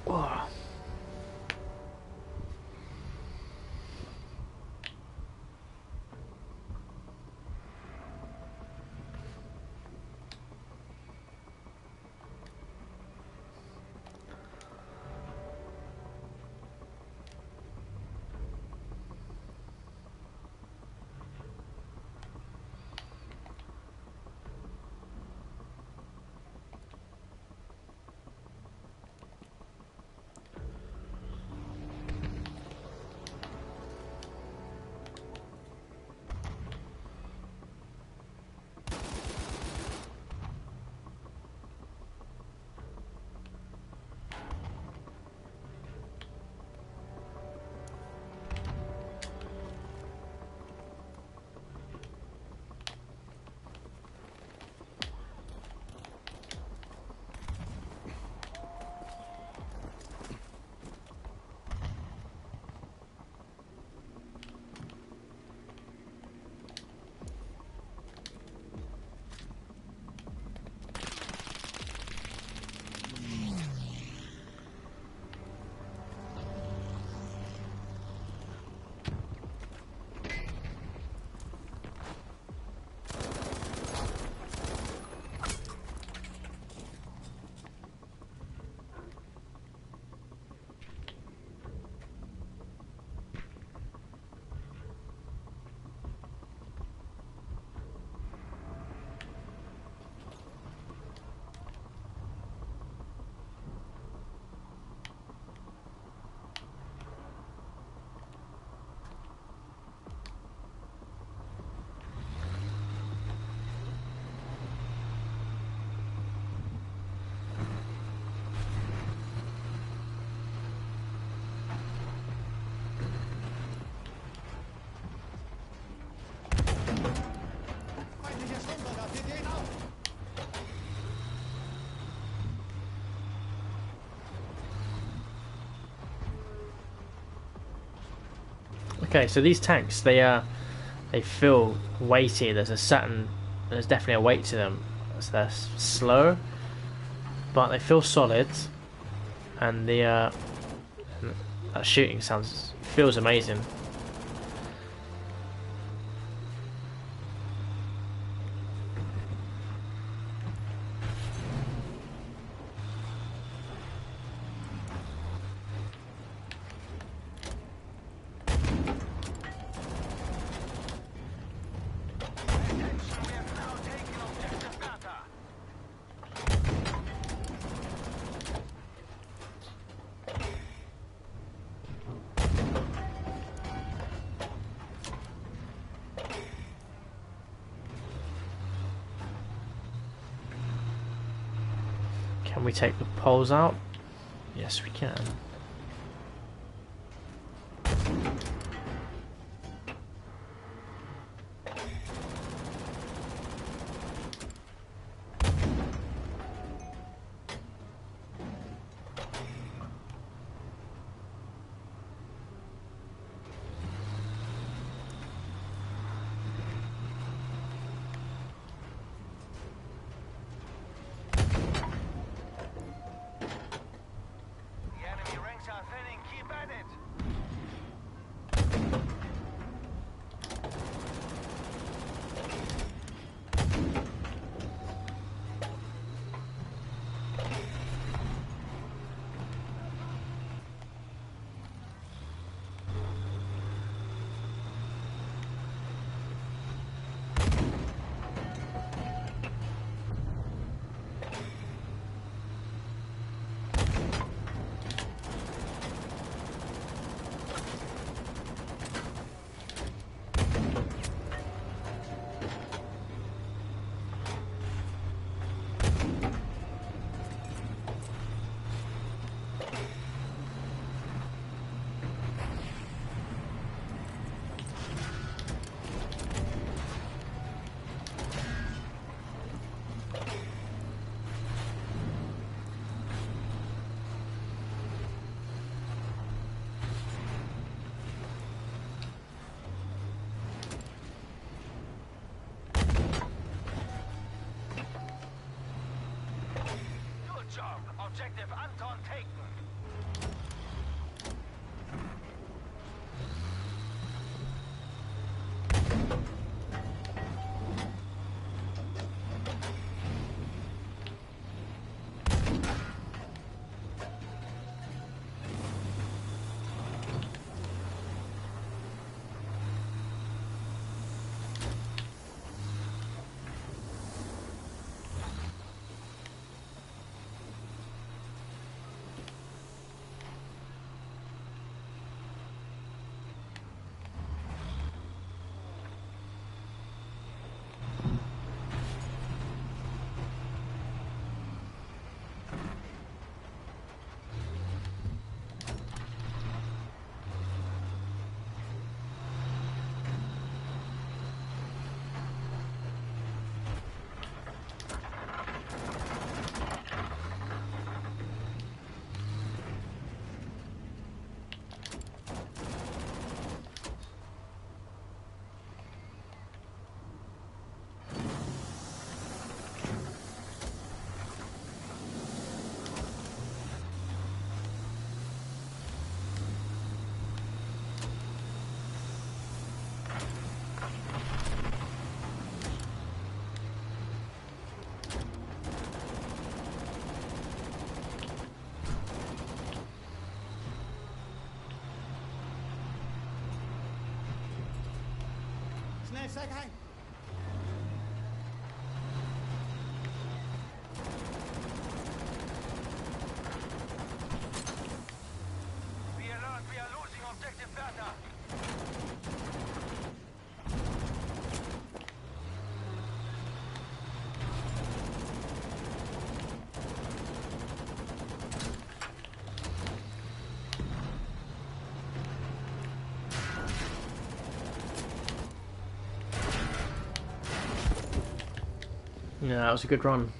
Whoa. Okay, so these tanks, they feel weighty. There's definitely a weight to them. So they're slow, but they feel solid, and that shooting feels amazing. Can we take the poles out? Yes, we can. Objective Anton taken. Schnell, steig ein! We alert, we are losing objective Bertha. Yeah, that was a good run.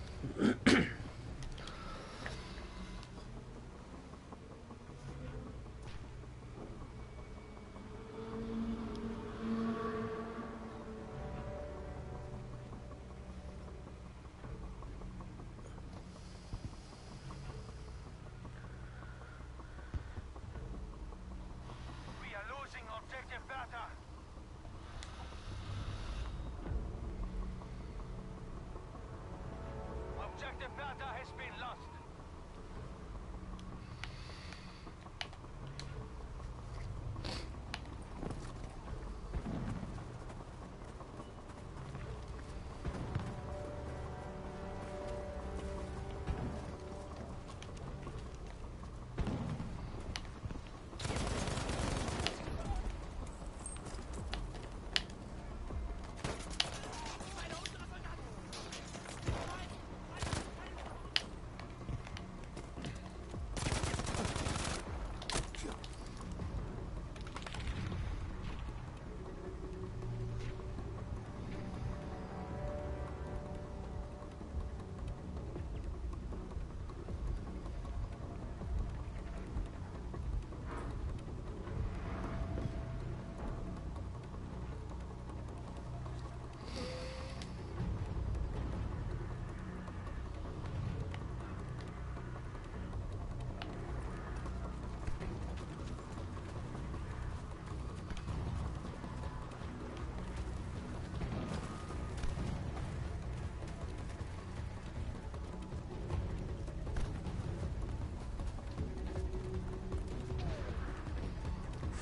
Bertha has been lost.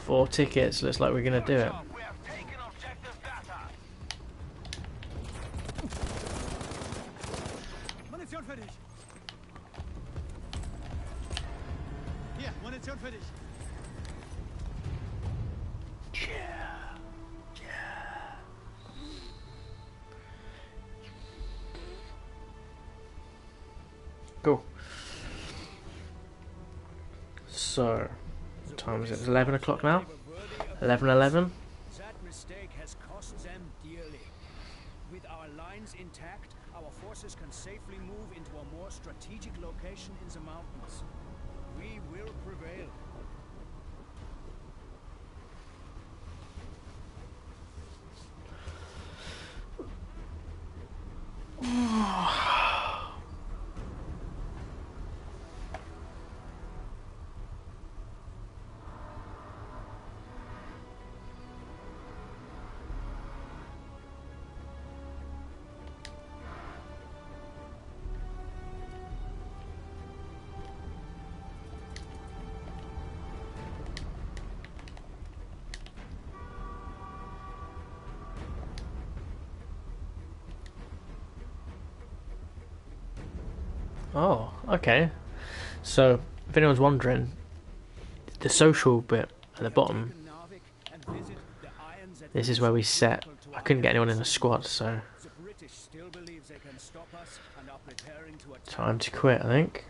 Four tickets, looks like we're gonna do it. We have taken objective Bertha. Munition für dich. Hier, Munition für dich. Cool. So, what time is it? It's 11 o'clock now? 11:11. That mistake has cost them dearly. With our lines intact, our forces can safely move into a more strategic location in the mountains. We will prevail. Oh, okay. So, if anyone's wondering, the social bit at the bottom, this is where we set. I couldn't get anyone in the squad, so The British still believe they can stop us and are preparing to attack. time to quit, I think.